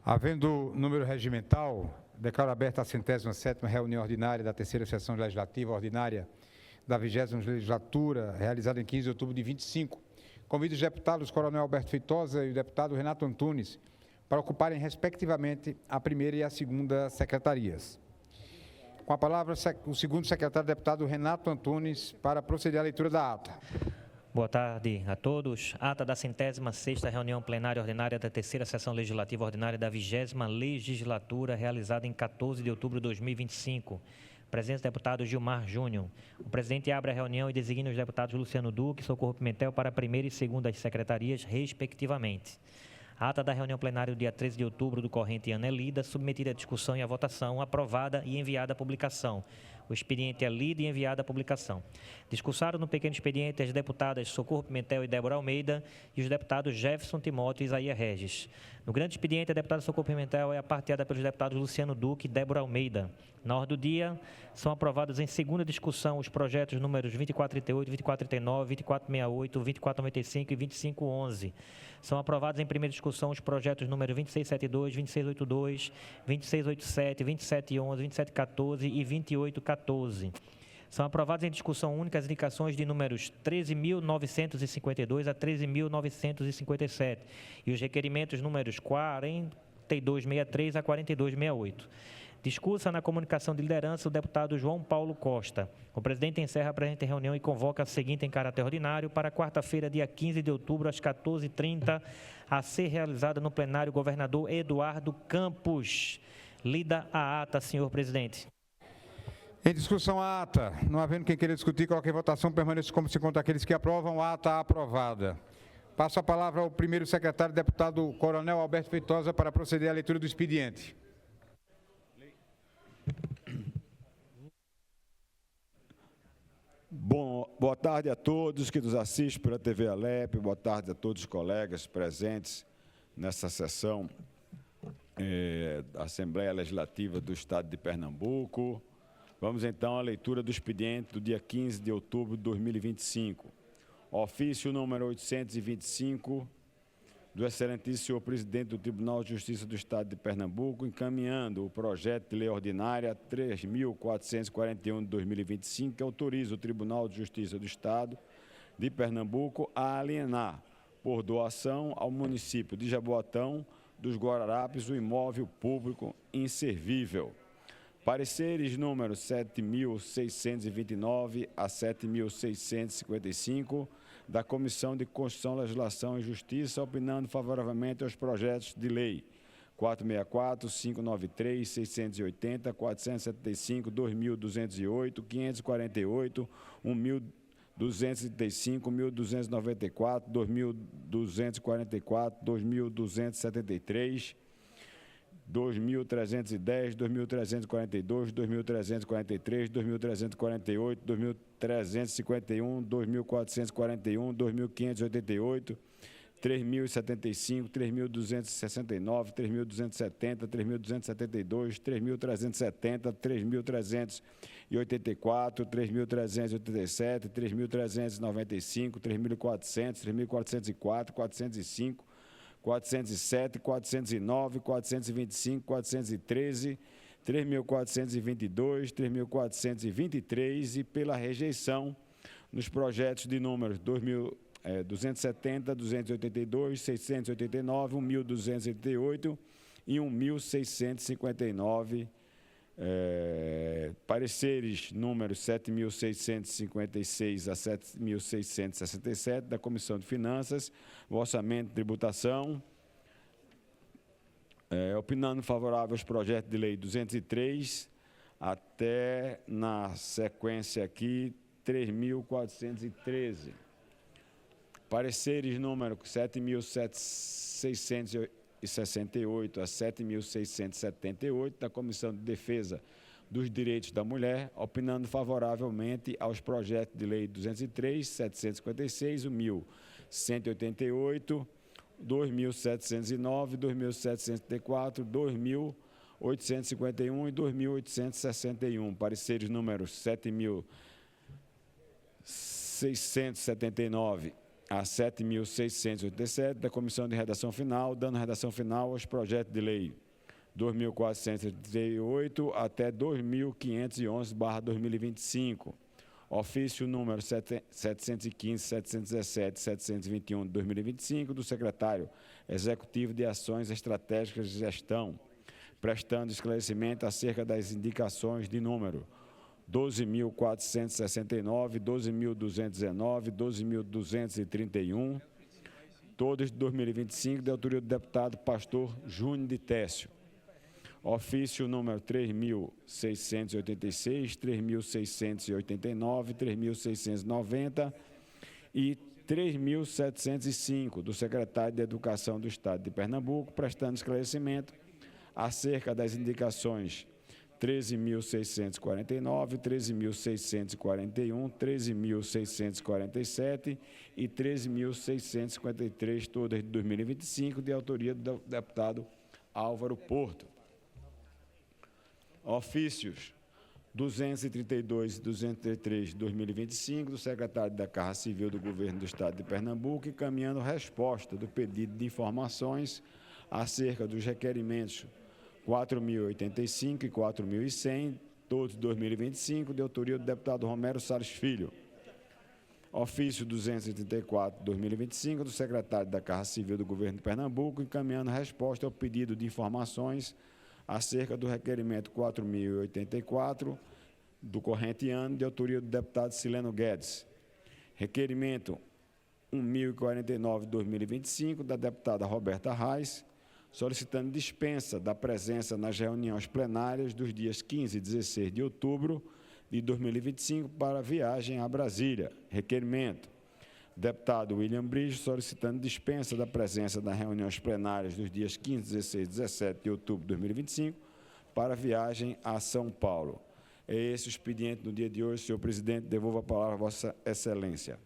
Havendo número regimental, declaro aberta a 107ª reunião ordinária da terceira sessão legislativa ordinária da 20ª legislatura, realizada em 15 de outubro de 25. Convido os deputados Coronel Alberto Feitosa e o deputado Renato Antunes para ocuparem, respectivamente, a primeira e a segunda secretarias. Com a palavra, o segundo secretário, deputado Renato Antunes, para proceder à leitura da ata. Boa tarde a todos. Ata da 106ª reunião plenária ordinária da terceira sessão legislativa ordinária da 20ª legislatura, realizada em 14 de outubro de 2025. Presidente deputado Gilmar Júnior. O presidente abre a reunião e designa os deputados Luciano Duque e Socorro Pimentel para a primeira e segunda secretarias, respectivamente. A ata da reunião plenária do dia 13 de outubro do corrente ano é lida, submetida à discussão e à votação, aprovada e enviada à publicação. O expediente é lido e enviado à publicação. Discursaram no pequeno expediente as deputadas Socorro Pimentel e Débora Almeida e os deputados Jefferson Timóteo e Isaías Regis. No grande expediente, a deputada Socorro Pimentel é aparteada pelos deputados Luciano Duque e Débora Almeida. Na ordem do dia, são aprovados em segunda discussão os projetos números 2438, 2439, 2468, 2495 e 2511. São aprovados em primeira discussão os projetos números 2672, 2682, 2687, 2711, 2714 e 2814. São aprovadas em discussão única as indicações de números 13.952 a 13.957 e os requerimentos números 4263 a 4268. Discursa na comunicação de liderança o deputado João Paulo Costa. O presidente encerra a presente reunião e convoca a seguinte em caráter ordinário para quarta-feira, dia 15 de outubro, às 14h30, a ser realizada no plenário governador Eduardo Campos. Lida a ata, senhor presidente. Em discussão a ata, não havendo quem queira discutir, coloque em votação, permaneça como se encontra aqueles que aprovam, a ata aprovada. Passo a palavra ao primeiro secretário, deputado Coronel Alberto Feitosa, para proceder à leitura do expediente. Boa tarde a todos que nos assistem pela TV Alep, boa tarde a todos os colegas presentes nessa sessão da Assembleia Legislativa do Estado de Pernambuco. Vamos então à leitura do expediente do dia 15 de outubro de 2025. Ofício número 825 do excelentíssimo senhor presidente do Tribunal de Justiça do Estado de Pernambuco, encaminhando o projeto de lei ordinária 3.441 de 2025, que autoriza o Tribunal de Justiça do Estado de Pernambuco a alienar, por doação ao município de Jaboatão dos Guararapes, o imóvel público inservível. Pareceres números 7.629 a 7.655 da Comissão de Constituição, Legislação e Justiça, opinando favoravelmente aos projetos de lei 464, 593, 680, 475, 2.208, 548, 1.235, 1.294, 2.244, 2.273, 2.310, 2.342, 2.343, 2.348, 2.351, 2.441, 2.588, 3.075, 3.269, 3.270, 3.272, 3.370, 3.384, 3.387, 3.395, 3.400, 3.404, 405, 407, 409, 425, 413, 3.422, 3.423 e pela rejeição nos projetos de números 270, 282, 689, 1.288 e 1.659. Pareceres números 7.656 a 7.667 da Comissão de Finanças, Orçamento e Tributação, opinando favorável aos projetos de lei 203 até, na sequência aqui, 3.413. Pareceres número 7.668 a 7.678 da Comissão de Defesa dos Direitos da Mulher, opinando favoravelmente aos projetos de lei 203, 756, 1.188, 2.709, 2.704, 2.851 e 2.861. Pareceres números 7.679 a 7.687 da Comissão de Redação Final, dando redação final aos projetos de lei 2.438 até 2.511/2025. Ofício número 715, 717, 721 de 2025 do secretário executivo de Ações Estratégicas de Gestão, prestando esclarecimento acerca das indicações de número 12.469, 12.219, 12.231, todos de 2025, de autoria do deputado Pastor Júnior de Técio. Ofício número 3.686, 3.689, 3.690 e 3.705 do secretário de Educação do Estado de Pernambuco, prestando esclarecimento acerca das indicações 13.649, 13.641, 13.647 e 13.653, todas de 2025, de autoria do deputado Álvaro Porto. Ofícios 232 e 233 de 2025 do secretário da Casa Civil do Governo do Estado de Pernambuco, encaminhando resposta do pedido de informações acerca dos requerimentos 4.085 e 4.100, todos de 2025, de autoria do deputado Romero Salles Filho. Ofício 234 de 2025 do secretário da Casa Civil do Governo de Pernambuco, encaminhando resposta ao pedido de informações acerca do requerimento 4.084 do corrente ano, de autoria do deputado Sileno Guedes. Requerimento 1.049 de 2025, da deputada Roberta Reis, solicitando dispensa da presença nas reuniões plenárias dos dias 15 e 16 de outubro de 2025 para viagem a Brasília. Requerimento: deputado William Brijo, solicitando dispensa da presença nas reuniões plenárias dos dias 15, 16 e 17 de outubro de 2025 para viagem a São Paulo. É esse o expediente do dia de hoje, senhor presidente. Devolvo a palavra a Vossa Excelência.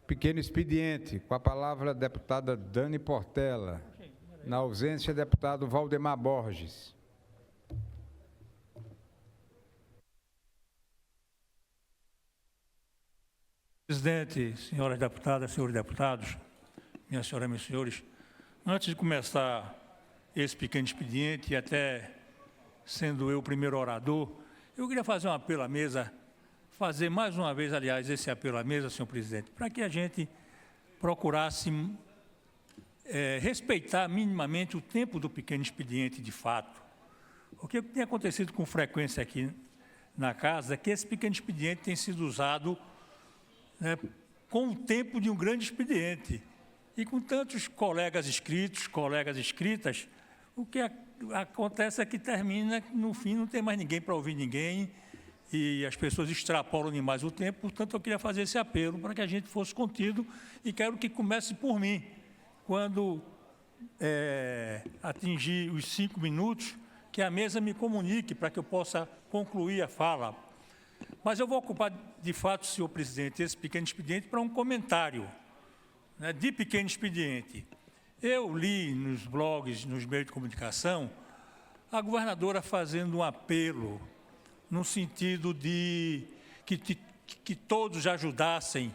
Pequeno expediente, com a palavra a deputada Dani Portela. Na ausência, deputado Valdemar Borges. Presidente, senhoras deputadas, senhores deputados, minhas senhoras e meus senhores, antes de começar esse pequeno expediente, e até sendo eu o primeiro orador, eu queria fazer um apelo à mesa, fazer mais uma vez, aliás, esse apelo à mesa, senhor presidente, para que a gente procurasse respeitar minimamente o tempo do pequeno expediente de fato. O que tem acontecido com frequência aqui na casa é que esse pequeno expediente tem sido usado com o tempo de um grande expediente. E com tantos colegas inscritos, colegas inscritas, o que acontece é que termina, no fim, não tem mais ninguém para ouvir ninguém, e as pessoas extrapolam demais o tempo. Portanto, eu queria fazer esse apelo para que a gente fosse contido, e quero que comece por mim. Quando atingir os 5 minutos, que a mesa me comunique para que eu possa concluir a fala. Mas eu vou ocupar, de fato, senhor presidente, esse pequeno expediente para um comentário, de pequeno expediente. Eu li nos blogs, nos meios de comunicação, a governadora fazendo um apelo no sentido de que todos ajudassem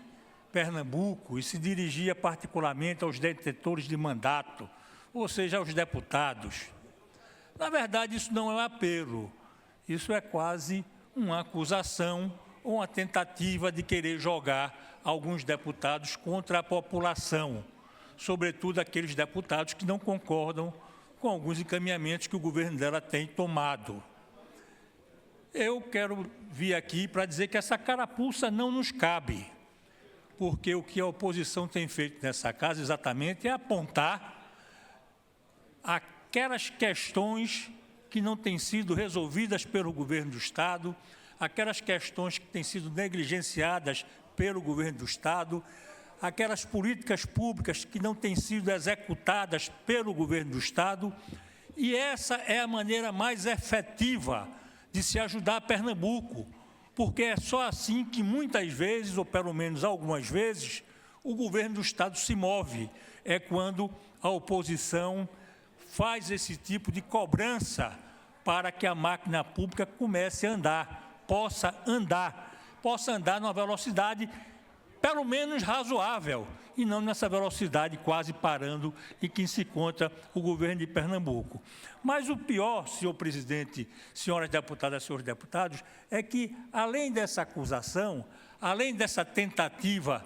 Pernambuco, e se dirigia particularmente aos detentores de mandato, ou seja, aos deputados. Na verdade, isso não é um apelo, isso é quase uma acusação ou uma tentativa de querer jogar alguns deputados contra a população, sobretudo aqueles deputados que não concordam com alguns encaminhamentos que o governo dela tem tomado. Eu quero vir aqui para dizer que essa carapuça não nos cabe, porque o que a oposição tem feito nessa casa exatamente é apontar aquelas questões que não têm sido resolvidas pelo governo do Estado, aquelas questões que têm sido negligenciadas pelo governo do Estado, aquelas políticas públicas que não têm sido executadas pelo governo do Estado, e essa é a maneira mais efetiva de se ajudar Pernambuco, porque é só assim que muitas vezes, ou pelo menos algumas vezes, o governo do Estado se move, é quando a oposição faz esse tipo de cobrança para que a máquina pública comece a andar, possa andar numa velocidade pelo menos razoável, e não nessa velocidade quase parando em que se encontra o governo de Pernambuco. Mas o pior, senhor presidente, senhoras deputadas, senhores deputados, é que, além dessa acusação, além dessa tentativa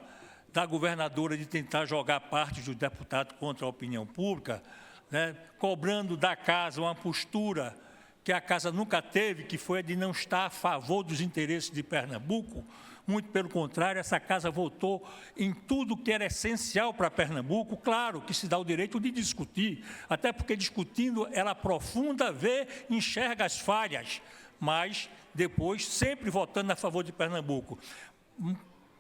da governadora de tentar jogar parte dos deputados contra a opinião pública, né, cobrando da casa uma postura que a casa nunca teve, que foi a de não estar a favor dos interesses de Pernambuco. Muito pelo contrário, essa casa votou em tudo que era essencial para Pernambuco. Claro que se dá o direito de discutir, até porque discutindo ela aprofunda, vê, enxerga as falhas, mas depois sempre votando a favor de Pernambuco.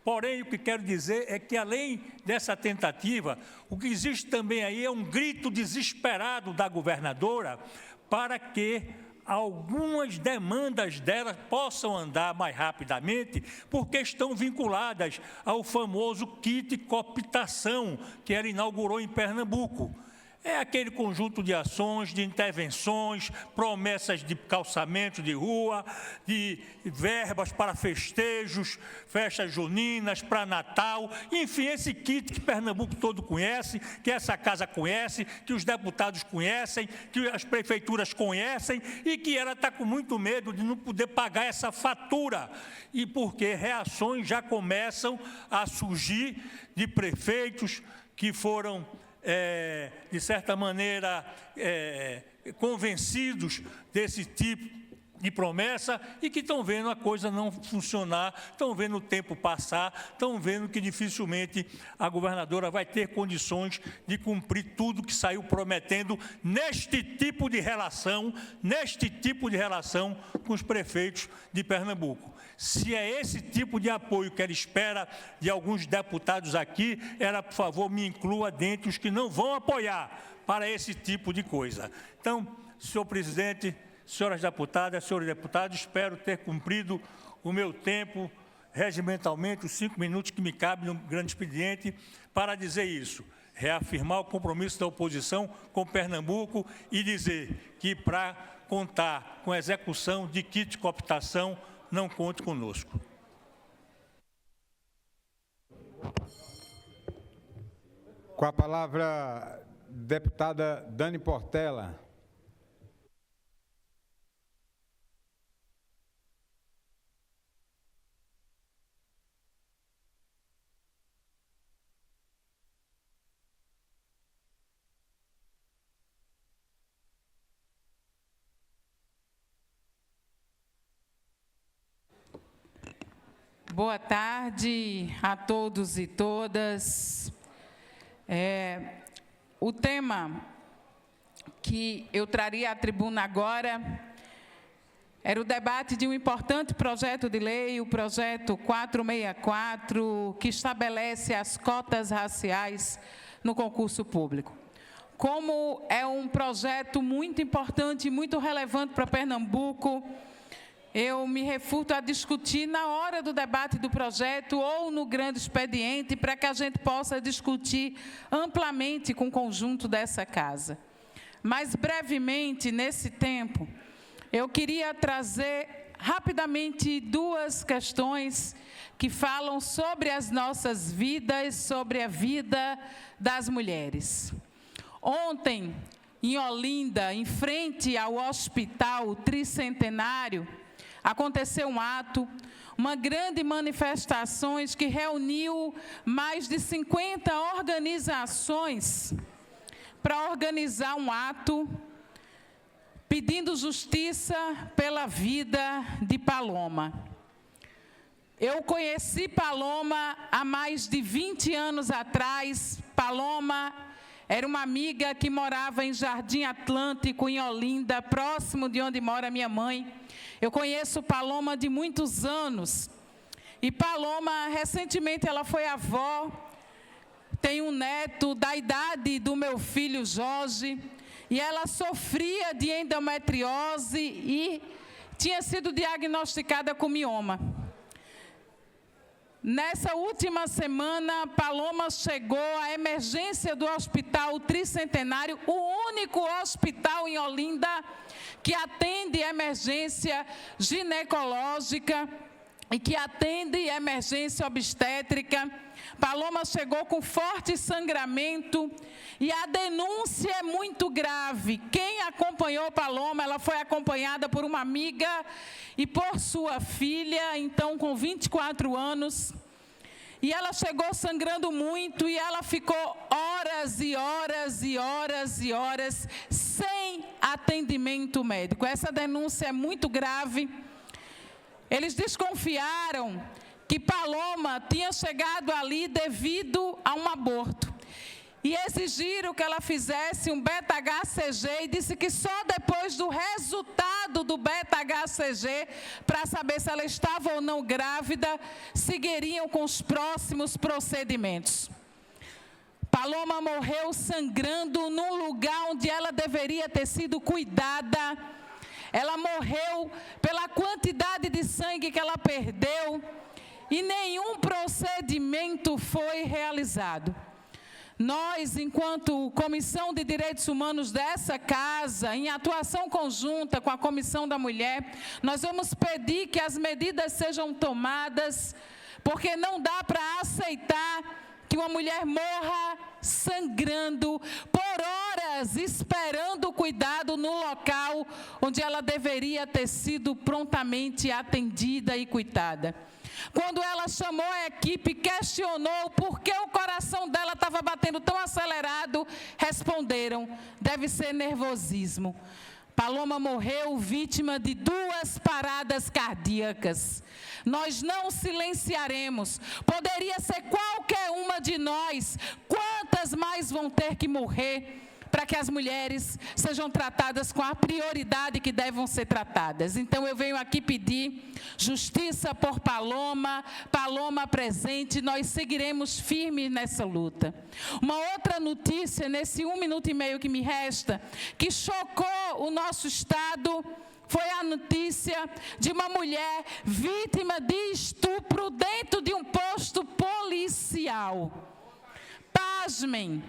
Porém, o que quero dizer é que, além dessa tentativa, o que existe também aí é um grito desesperado da governadora para que algumas demandas dela possam andar mais rapidamente, porque estão vinculadas ao famoso kit cooptação que ela inaugurou em Pernambuco. É aquele conjunto de ações, de intervenções, promessas de calçamento de rua, de verbas para festejos, festas juninas, para Natal, enfim, esse kit que Pernambuco todo conhece, que essa casa conhece, que os deputados conhecem, que as prefeituras conhecem e que ela está com muito medo de não poder pagar essa fatura. E porque reações já começam a surgir de prefeitos que foram de certa maneira, convencidos desse tipo de promessa e que estão vendo a coisa não funcionar, estão vendo o tempo passar, estão vendo que dificilmente a governadora vai ter condições de cumprir tudo que saiu prometendo neste tipo de relação com os prefeitos de Pernambuco. Se é esse tipo de apoio que ela espera de alguns deputados aqui, ela, por favor, me inclua dentre os que não vão apoiar para esse tipo de coisa. Então, senhor presidente, senhoras deputadas, senhores deputados, espero ter cumprido o meu tempo regimentalmente, os 5 minutos que me cabem no grande expediente, para dizer isso, reafirmar o compromisso da oposição com Pernambuco e dizer que, para contar com a execução de kit de cooptação, não conte conosco. Com a palavra, deputada Dani Portela. Boa tarde a todos e todas. O tema que eu traria à tribuna agora era o debate de um importante projeto de lei, o projeto 464, que estabelece as cotas raciais no concurso público. Como é um projeto muito importante e muito relevante para Pernambuco, eu me refuto a discutir na hora do debate do projeto ou no grande expediente, para que a gente possa discutir amplamente com o conjunto dessa casa. Mas, brevemente, nesse tempo, eu queria trazer rapidamente 2 questões que falam sobre as nossas vidas, sobre a vida das mulheres. Ontem, em Olinda, em frente ao Hospital Tricentenário, aconteceu um ato, uma grande manifestação que reuniu mais de 50 organizações para organizar um ato pedindo justiça pela vida de Paloma. Eu conheci Paloma há mais de 20 anos atrás. Paloma era uma amiga que morava em Jardim Atlântico, em Olinda, próximo de onde mora minha mãe. Eu conheço Paloma de muitos anos. E Paloma, recentemente, ela foi avó, tem um neto da idade do meu filho Jorge, e ela sofria de endometriose e tinha sido diagnosticada com mioma. Nessa última semana, Paloma chegou à emergência do Hospital Tricentenário, o único hospital em Olinda que atende emergência ginecológica, e que atende emergência obstétrica. Paloma chegou com forte sangramento e a denúncia é muito grave. Quem acompanhou Paloma, ela foi acompanhada por uma amiga e por sua filha, então com 24 anos. E ela chegou sangrando muito e ela ficou horas e horas e horas e horas sem atendimento médico. Essa denúncia é muito grave. Eles desconfiaram que Paloma tinha chegado ali devido a um aborto. E exigiram que ela fizesse um beta-HCG e disse que só depois do resultado do beta-HCG, para saber se ela estava ou não grávida, seguiriam com os próximos procedimentos. Paloma morreu sangrando num lugar onde ela deveria ter sido cuidada. Ela morreu pela quantidade de sangue que ela perdeu e nenhum procedimento foi realizado. Nós, enquanto Comissão de Direitos Humanos dessa casa, em atuação conjunta com a Comissão da Mulher, nós vamos pedir que as medidas sejam tomadas, porque não dá para aceitar que uma mulher morra sangrando por horas, esperando cuidado no local onde ela deveria ter sido prontamente atendida e cuidada. Quando ela chamou a equipe, questionou por que o coração dela estava batendo tão acelerado, responderam: deve ser nervosismo. Paloma morreu vítima de 2 paradas cardíacas. Nós não silenciaremos. Poderia ser qualquer uma de nós. Quantas mais vão ter que morrer para que as mulheres sejam tratadas com a prioridade que devem ser tratadas? Então eu venho aqui pedir justiça por Paloma, Paloma presente, nós seguiremos firmes nessa luta. Uma outra notícia, nesse 1 minuto e meio que me resta, que chocou o nosso Estado, foi a notícia de uma mulher vítima de estupro dentro de um posto policial. Pasmem.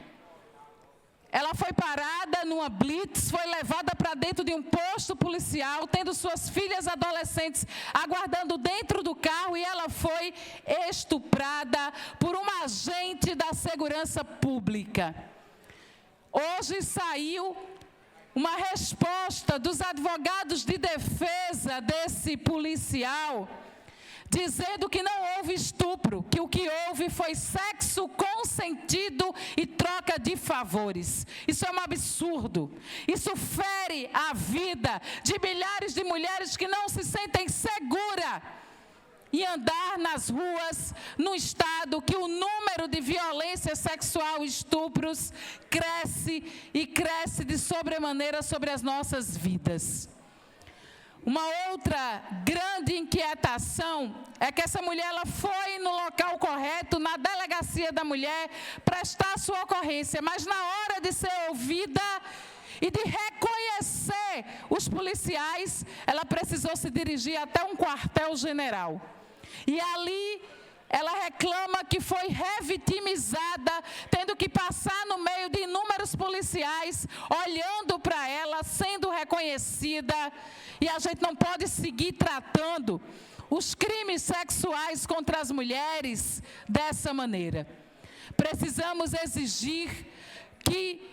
Ela foi parada numa blitz, foi levada para dentro de um posto policial, tendo suas filhas adolescentes aguardando dentro do carro, e ela foi estuprada por uma agente da segurança pública. Hoje saiu uma resposta dos advogados de defesa desse policial, dizendo que não houve estupro, que o que houve foi sexo consentido e troca de favores. Isso é um absurdo. Isso fere a vida de milhares de mulheres que não se sentem seguras em andar nas ruas, num estado que o número de violência sexual e estupros cresce e cresce de sobremaneira sobre as nossas vidas. Uma outra grande inquietação é que essa mulher ela foi no local correto, na delegacia da mulher, prestar sua ocorrência, mas na hora de ser ouvida e de reconhecer os policiais, ela precisou se dirigir até um quartel-general. E ali ela reclama que foi revitimizada, tendo que passar no meio de inúmeros policiais, olhando para ela, sendo reconhecida. E a gente não pode seguir tratando os crimes sexuais contra as mulheres dessa maneira. Precisamos exigir que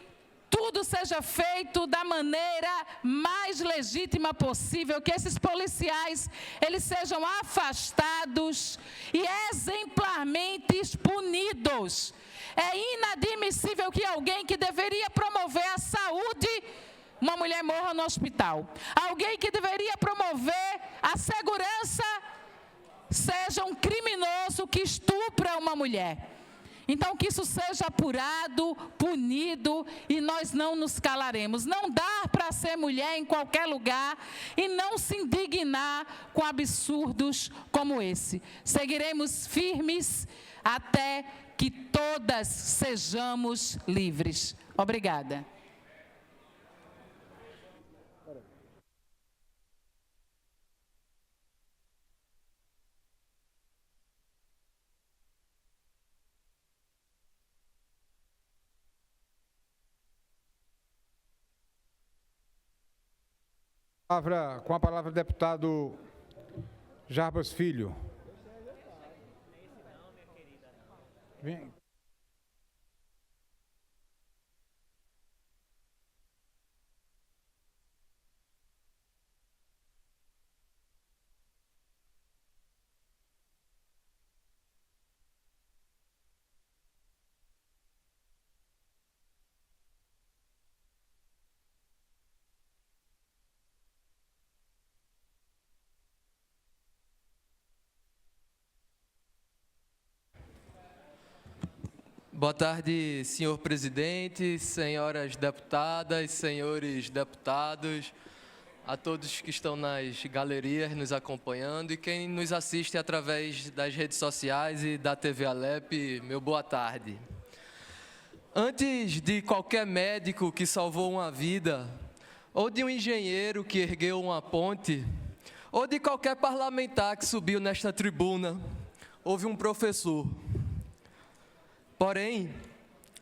tudo seja feito da maneira mais legítima possível, que esses policiais, eles sejam afastados e exemplarmente punidos. É inadmissível que alguém que deveria promover a saúde, uma mulher morra no hospital. Alguém que deveria promover a segurança, seja um criminoso que estupra uma mulher. Então, que isso seja apurado, punido, e nós não nos calaremos. Não dá para ser mulher em qualquer lugar e não se indignar com absurdos como esse. Seguiremos firmes até que todas sejamos livres. Obrigada. Com a palavra o deputado Jarbas Filho, Vem. Boa tarde, senhor presidente, senhoras deputadas, senhores deputados, a todos que estão nas galerias nos acompanhando e quem nos assiste através das redes sociais e da TV Alep, meu boa tarde. Antes de qualquer médico que salvou uma vida, ou de um engenheiro que ergueu uma ponte, ou de qualquer parlamentar que subiu nesta tribuna, houve um professor. Porém,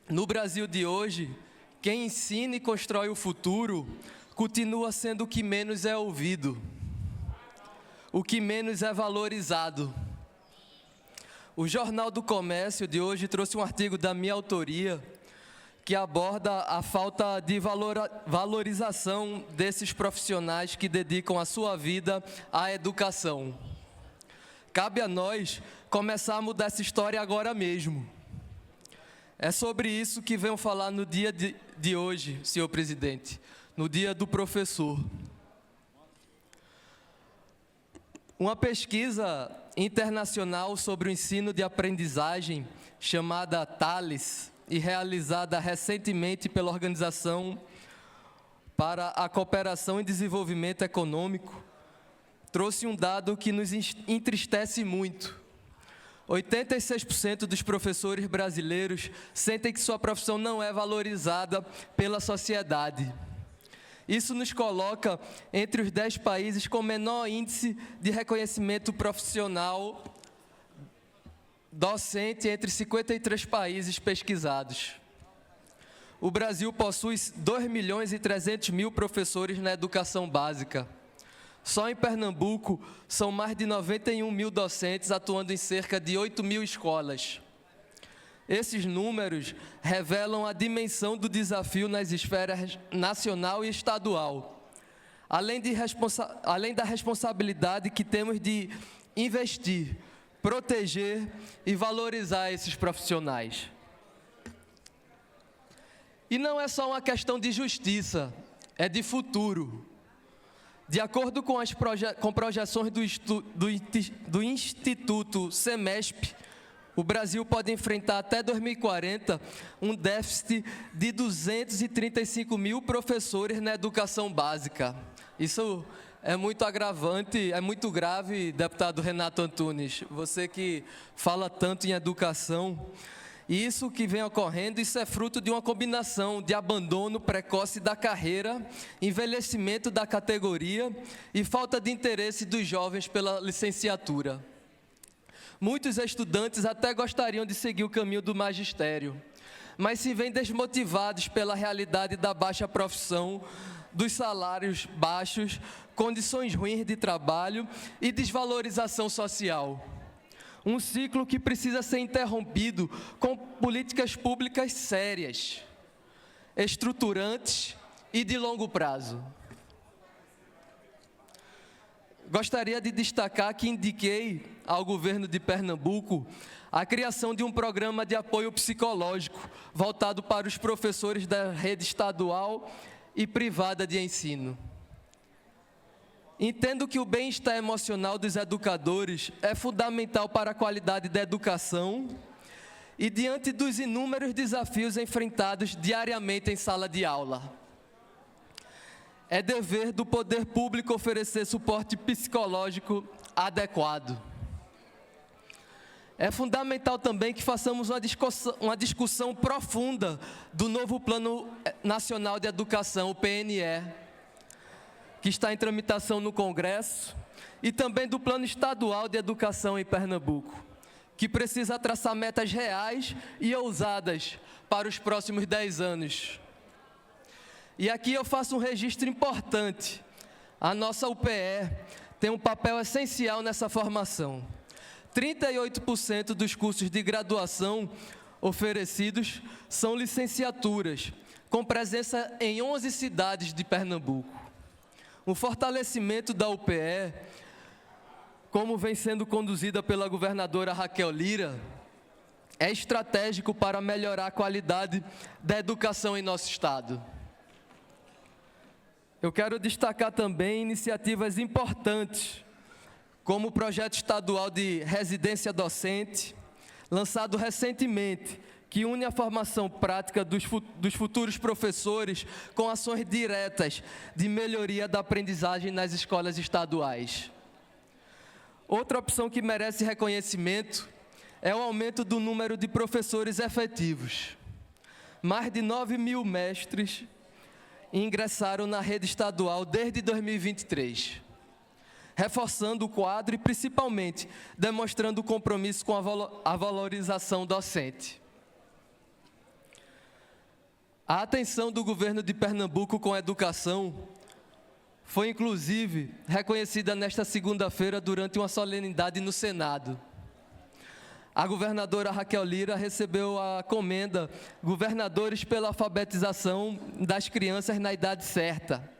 no Brasil de hoje, quem ensina e constrói o futuro continua sendo o que menos é ouvido, o que menos é valorizado. O Jornal do Comércio de hoje trouxe um artigo da minha autoria que aborda a falta de valorização desses profissionais que dedicam a sua vida à educação. Cabe a nós começar a mudar essa história agora mesmo. É sobre isso que venho falar no dia de hoje, senhor presidente, no dia do professor. Uma pesquisa internacional sobre o ensino de aprendizagem, chamada TALES, e realizada recentemente pela Organização para a Cooperação e Desenvolvimento Econômico, trouxe um dado que nos entristece muito. 86% dos professores brasileiros sentem que sua profissão não é valorizada pela sociedade. Isso nos coloca entre os 10 países com menor índice de reconhecimento profissional docente entre 53 países pesquisados. O Brasil possui 2.300.000 professores na educação básica. Só em Pernambuco, são mais de 91 mil docentes atuando em cerca de 8 mil escolas. Esses números revelam a dimensão do desafio nas esferas nacional e estadual, além da responsabilidade que temos de investir, proteger e valorizar esses profissionais. E não é só uma questão de justiça, é de futuro. De acordo com projeções do Instituto Semesp, o Brasil pode enfrentar até 2040 um déficit de 235 mil professores na educação básica. Isso é muito agravante, é muito grave, deputado Renato Antunes, você que fala tanto em educação. E isso que vem ocorrendo, isso é fruto de uma combinação de abandono precoce da carreira, envelhecimento da categoria e falta de interesse dos jovens pela licenciatura. Muitos estudantes até gostariam de seguir o caminho do magistério, mas se veem desmotivados pela realidade da baixa profissão, dos salários baixos, condições ruins de trabalho e desvalorização social. Um ciclo que precisa ser interrompido com políticas públicas sérias, estruturantes e de longo prazo. Gostaria de destacar que indiquei ao governo de Pernambuco a criação de um programa de apoio psicológico voltado para os professores da rede estadual e privada de ensino. Entendo que o bem-estar emocional dos educadores é fundamental para a qualidade da educação e diante dos inúmeros desafios enfrentados diariamente em sala de aula. É dever do poder público oferecer suporte psicológico adequado. É fundamental também que façamos uma discussão profunda do novo Plano Nacional de Educação, o PNE, que está em tramitação no Congresso, e também do Plano Estadual de Educação em Pernambuco, que precisa traçar metas reais e ousadas para os próximos 10 anos. E aqui eu faço um registro importante. A nossa UPE tem um papel essencial nessa formação. 38% dos cursos de graduação oferecidos são licenciaturas, com presença em 11 cidades de Pernambuco. O fortalecimento da UPE, como vem sendo conduzida pela governadora Raquel Lira, é estratégico para melhorar a qualidade da educação em nosso estado. Eu quero destacar também iniciativas importantes, como o projeto estadual de residência docente, lançado recentemente, que une a formação prática dos futuros professores com ações diretas de melhoria da aprendizagem nas escolas estaduais. Outra opção que merece reconhecimento é o aumento do número de professores efetivos. Mais de 9 mil mestres ingressaram na rede estadual desde 2023, reforçando o quadro e, principalmente, demonstrando o compromisso com a valorização docente. A atenção do governo de Pernambuco com a educação foi, inclusive, reconhecida nesta segunda-feira durante uma solenidade no Senado. A governadora Raquel Lira recebeu a comenda Governadores pela Alfabetização das Crianças na Idade Certa.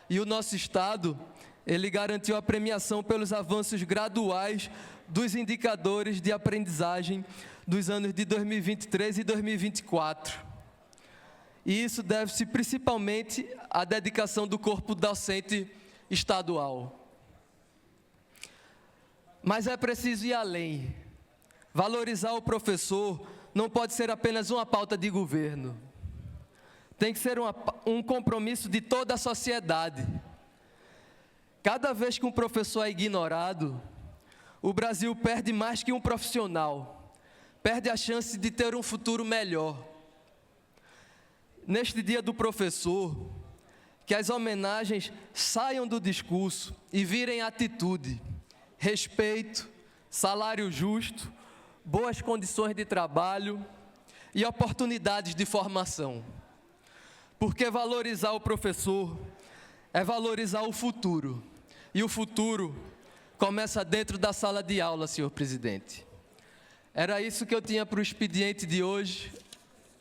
E o nosso estado, ele garantiu a premiação pelos avanços graduais dos indicadores de aprendizagem dos anos de 2023 e 2024. E isso deve-se principalmente à dedicação do corpo docente estadual. Mas é preciso ir além. Valorizar o professor não pode ser apenas uma pauta de governo. Tem que ser um compromisso de toda a sociedade. Cada vez que um professor é ignorado, o Brasil perde mais que um profissional. Perde a chance de ter um futuro melhor. Neste dia do professor, que as homenagens saiam do discurso e virem atitude, respeito, salário justo, boas condições de trabalho e oportunidades de formação. Porque valorizar o professor é valorizar o futuro. E o futuro começa dentro da sala de aula, senhor presidente. Era isso que eu tinha para o expediente de hoje.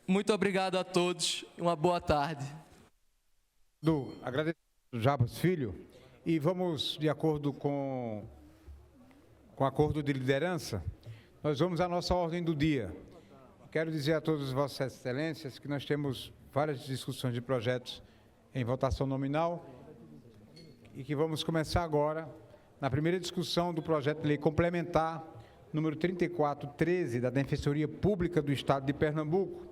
Muito obrigado a todos. Uma boa tarde. Agradeço, Jarbas Filho. E vamos, de acordo com o acordo de liderança, nós vamos à nossa ordem do dia. Quero dizer a todas vossas excelências que nós temos várias discussões de projetos em votação nominal e que vamos começar agora na primeira discussão do projeto de lei complementar número 3413 da Defensoria Pública do Estado de Pernambuco,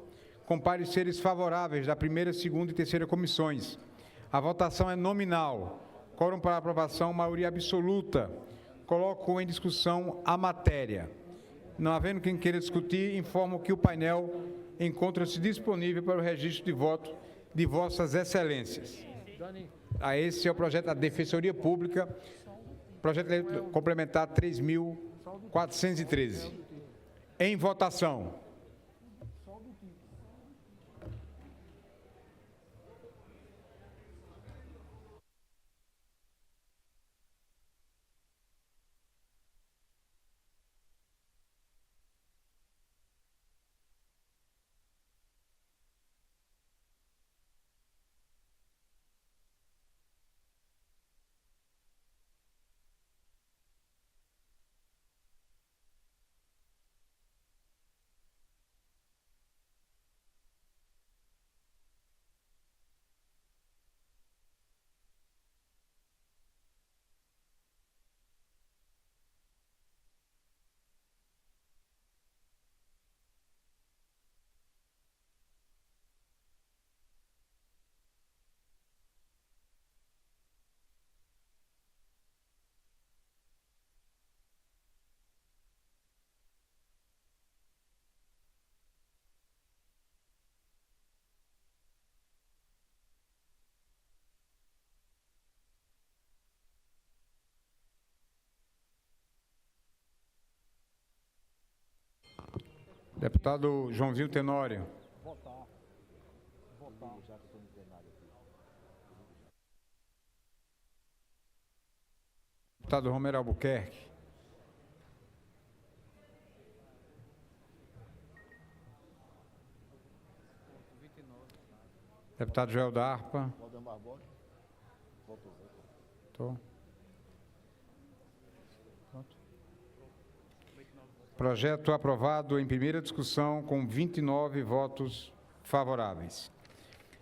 com pareceres favoráveis da primeira, segunda e terceira comissões. A votação é nominal. Quórum para aprovação, maioria absoluta. Coloco em discussão a matéria. Não havendo quem queira discutir, informo que o painel encontra-se disponível para o registro de voto de vossas excelências. Esse é o projeto da Defensoria Pública, projeto de lei complementar 3.413. Em votação. Deputado Joãozinho Tenório. Deputado Romero Albuquerque. Deputado Joel da Harpa. Tô. Pronto. Projeto aprovado em primeira discussão com 29 votos favoráveis.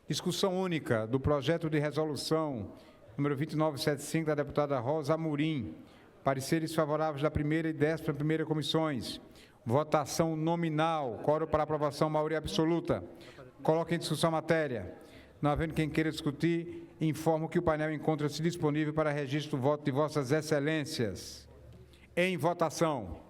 Discussão única do projeto de resolução número 2975 da deputada Rosa Amorim. Pareceres favoráveis da primeira e 11ª comissões. Votação nominal. Quórum para aprovação, maioria absoluta. Coloque em discussão a matéria. Não havendo quem queira discutir, informo que o painel encontra-se disponível para registro do voto de vossas excelências. Em votação.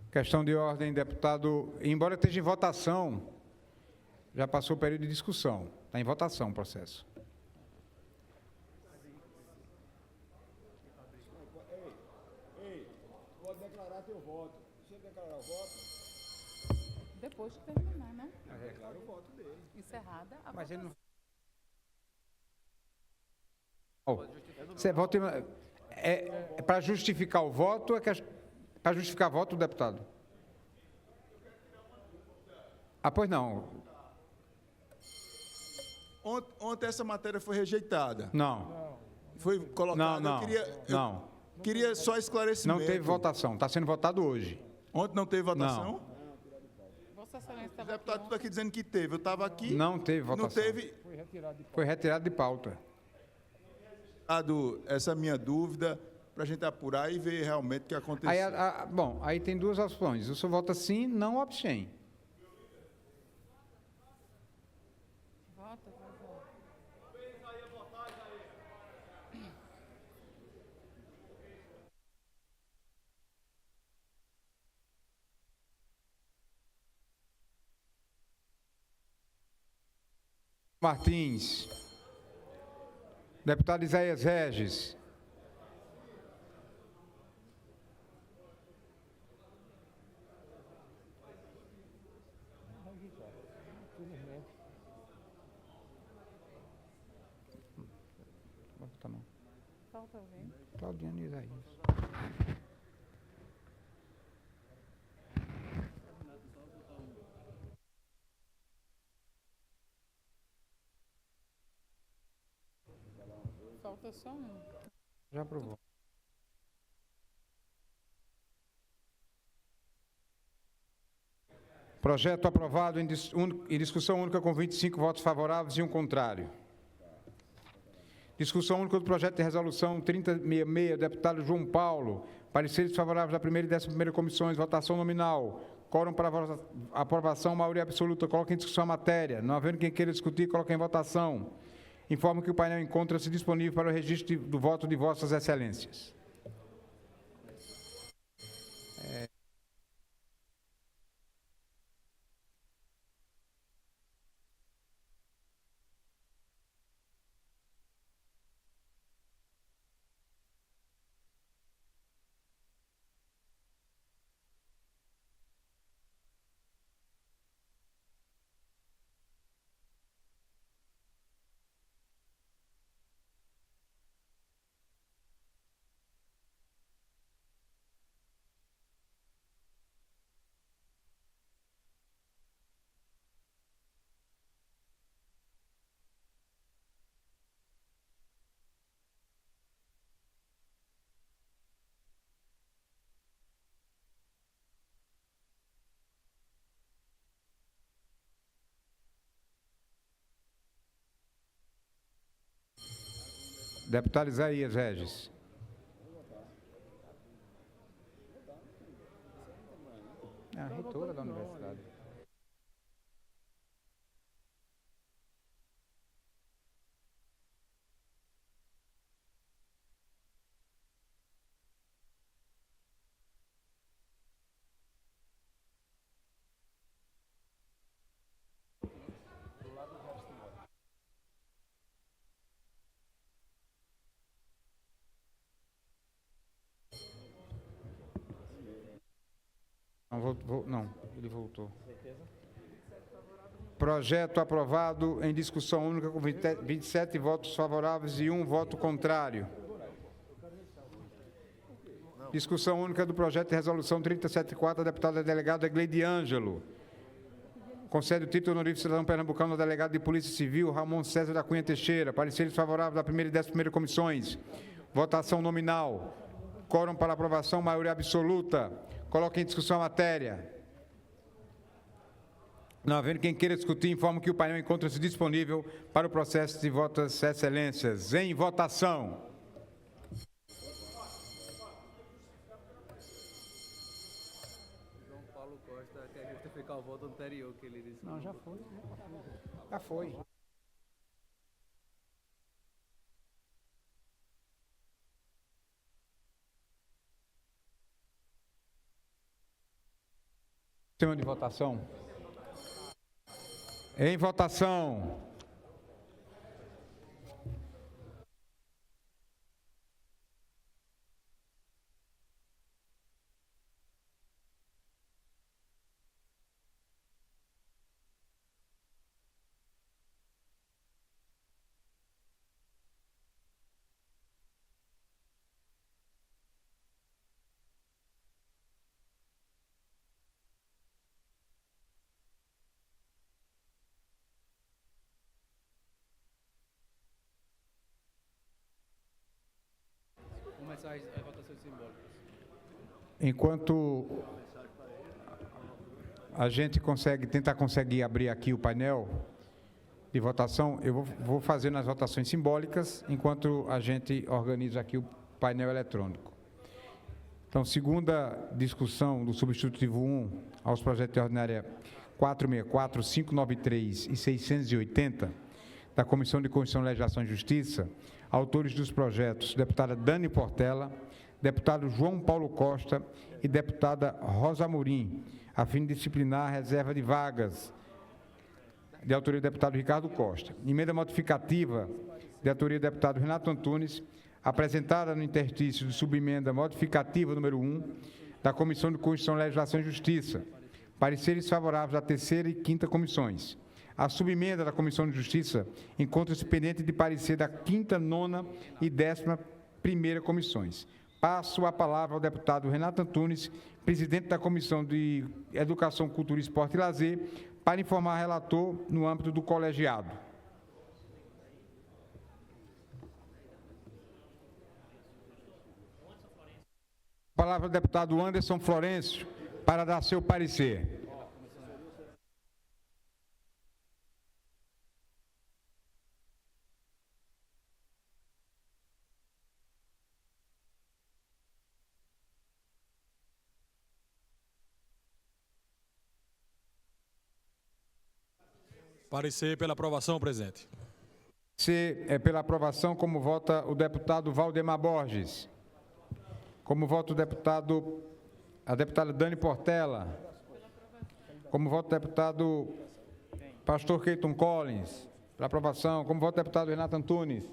Questão de ordem, deputado. Embora esteja em votação, já passou o período de discussão. Está em votação o processo. Pode declarar teu voto. Deixa eu declarar o voto. Depois de terminar, né? Declara o voto dele. Encerrada a Mas ele votação. não... Você vota é para justificar o voto, para justificar voto, deputado? Ah, pois não. Ontem essa matéria foi rejeitada. Não. Foi colocada. Não. Não. Queria só esclarecimento. Não teve votação. Está sendo votado hoje. Ontem não teve votação? Vossa Excelência O estava deputado tudo aqui dizendo que teve. Eu estava aqui. Não teve votação. Não teve. Foi retirado de pauta. Essa minha dúvida para a gente apurar e ver realmente o que aconteceu. Aí, bom, aí tem duas opções. O senhor vota sim, não ou abstém. Vota, por favor. Martins. Deputado Isaías Regis. Falta alguém? Claudiano e Isaías. Falta só um. Já aprovou. Projeto aprovado em discussão única com 25 votos favoráveis e um contrário. Discussão única do projeto de resolução 3066, deputado João Paulo. Pareceres favoráveis da primeira e 11ª comissões. Votação nominal. Quórum para aprovação, maioria absoluta. Coloque em discussão a matéria. Não havendo quem queira discutir, coloque em votação. Informo que o painel encontra-se disponível para o registro do voto de vossas excelências. Deputado Isaías Regis. É a reitora da universidade. Não, ele voltou. Projeto aprovado em discussão única com 27 votos favoráveis e 1 voto contrário. Discussão única do projeto de resolução 3074 da deputada delegada Gleide Ângelo. Concede o título honorífico cidadão pernambucano ao delegado de Polícia Civil, Ramon César da Cunha Teixeira. Pareceres favoráveis da primeira e 11ª comissões. Votação nominal. Quórum para aprovação, maioria absoluta. Coloque em discussão a matéria. Não havendo quem queira discutir, informo que o painel encontra-se disponível para o processo de votas excelências. Em votação. João Paulo Costa quer justificar o voto anterior que ele disse. Não, já foi. Já foi. Sistema de votação. Em votação. Começar as votações simbólicas. Enquanto a gente tentar conseguir abrir aqui o painel de votação, eu vou fazendo as votações simbólicas, enquanto a gente organiza aqui o painel eletrônico. Então, segunda discussão do substitutivo 1 aos projetos de ordinária 464, 593 e 680, da Comissão de Constituição, Legislação e Justiça, autores dos projetos, deputada Dani Portela, deputado João Paulo Costa e deputada Rosa Amorim, a fim de disciplinar a reserva de vagas, de autoria do deputado Ricardo Costa. Emenda modificativa, de autoria do deputado Renato Antunes, apresentada no interstício de subemenda modificativa número 1, da Comissão de Constituição, Legislação e Justiça. Pareceres favoráveis da 3ª e 5ª comissões. A subemenda da Comissão de Justiça encontra-se pendente de parecer da 5ª, 9ª e 11ª comissões. Passo a palavra ao deputado Renato Antunes, presidente da Comissão de Educação, Cultura, Esporte e Lazer, para informar o relator no âmbito do colegiado. Palavra ao deputado Anderson Florencio, para dar seu parecer. Parecer pela aprovação, presidente. Pela aprovação, como vota o deputado Valdemar Borges. Como vota a deputada Dani Portela. Como vota o deputado pastor Keiton Collins. Pela aprovação. Como vota o deputado Renato Antunes.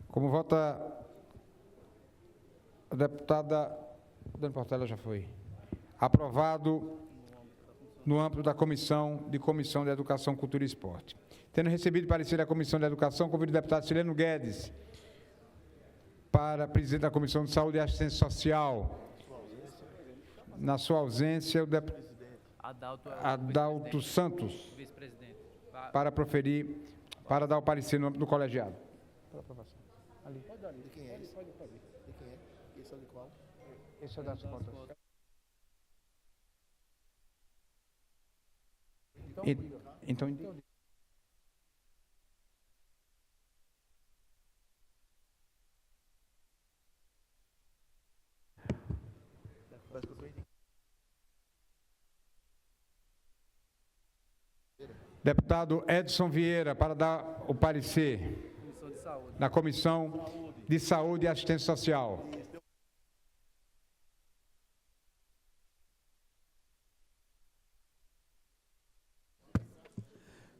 Como vota a deputada Dani Portela, já foi. Aprovado no âmbito da Comissão de Educação, Cultura e Esporte. Tendo recebido parecer da Comissão de Educação, convido o deputado Sileno Guedes para presidente da Comissão de Saúde e Assistência Social. Na sua ausência, o deputado Adalto Santos, para proferir, para dar o parecer no âmbito do colegiado. Pela aprovação. Ali. De quem é esse? Pode. De quem é? Esse é de qual? Esse é das contas. Então, Deputado Edson Vieira, para dar o parecer na Comissão de Saúde e Assistência Social.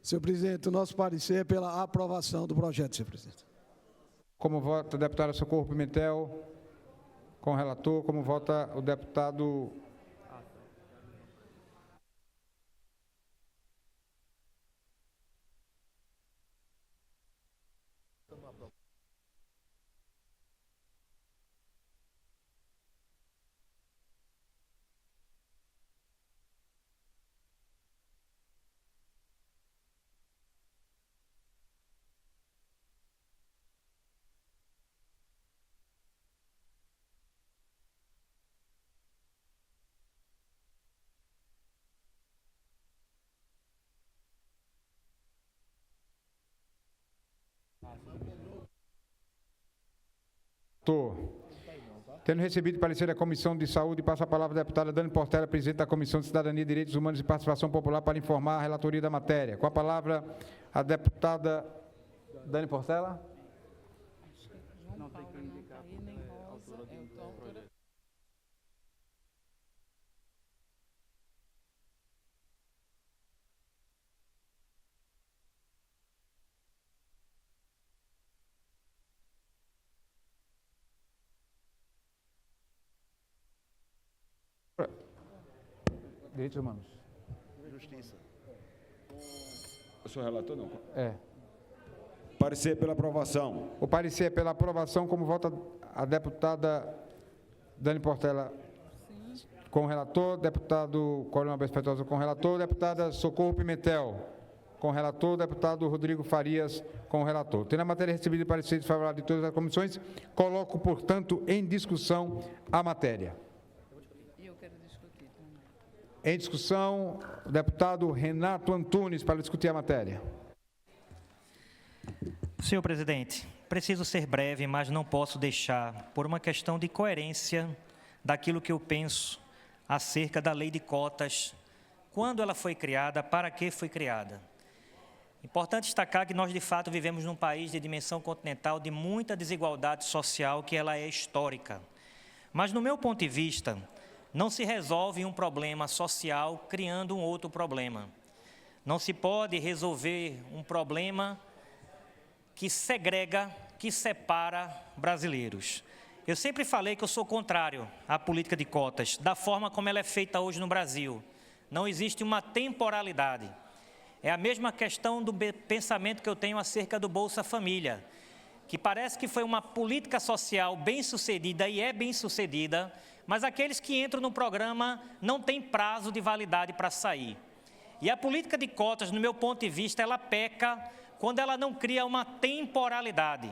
Senhor presidente, o nosso parecer é pela aprovação do projeto, senhor presidente. Como vota a deputada Socorro Pimentel, com o relator, como vota o deputado Tendo recebido o parecer da Comissão de Saúde, passa a palavra à deputada Dani Portela, presidente da Comissão de Cidadania, Direitos Humanos e Participação Popular, para informar a relatoria da matéria. Com a palavra, a deputada Dani Portela. Não tem que indicar a autora do projeto. Direitos Humanos. Justiça. Eu sou relator, não? É. Parecer pela aprovação. O parecer é pela aprovação, como vota a deputada Dani Portela com o relator, deputado Coronel Alberto Feitosa com o relator, deputada Socorro Pimentel com o relator, deputado Rodrigo Farias com o relator. Tendo a matéria recebida e parecer desfavorável de todas as comissões, coloco, portanto, em discussão a matéria. Em discussão, o deputado Renato Antunes, para discutir a matéria. Senhor presidente, preciso ser breve, mas não posso deixar, por uma questão de coerência daquilo que eu penso acerca da lei de cotas, quando ela foi criada, para que foi criada. Importante destacar que nós, de fato, vivemos num país de dimensão continental de muita desigualdade social, que ela é histórica. Mas, no meu ponto de vista, não se resolve um problema social criando um outro problema. Não se pode resolver um problema que segrega, que separa brasileiros. Eu sempre falei que eu sou contrário à política de cotas, da forma como ela é feita hoje no Brasil. Não existe uma temporalidade. É a mesma questão do pensamento que eu tenho acerca do Bolsa Família, que parece que foi uma política social bem-sucedida e é bem-sucedida, mas aqueles que entram no programa não têm prazo de validade para sair. E a política de cotas, no meu ponto de vista, ela peca quando ela não cria uma temporalidade.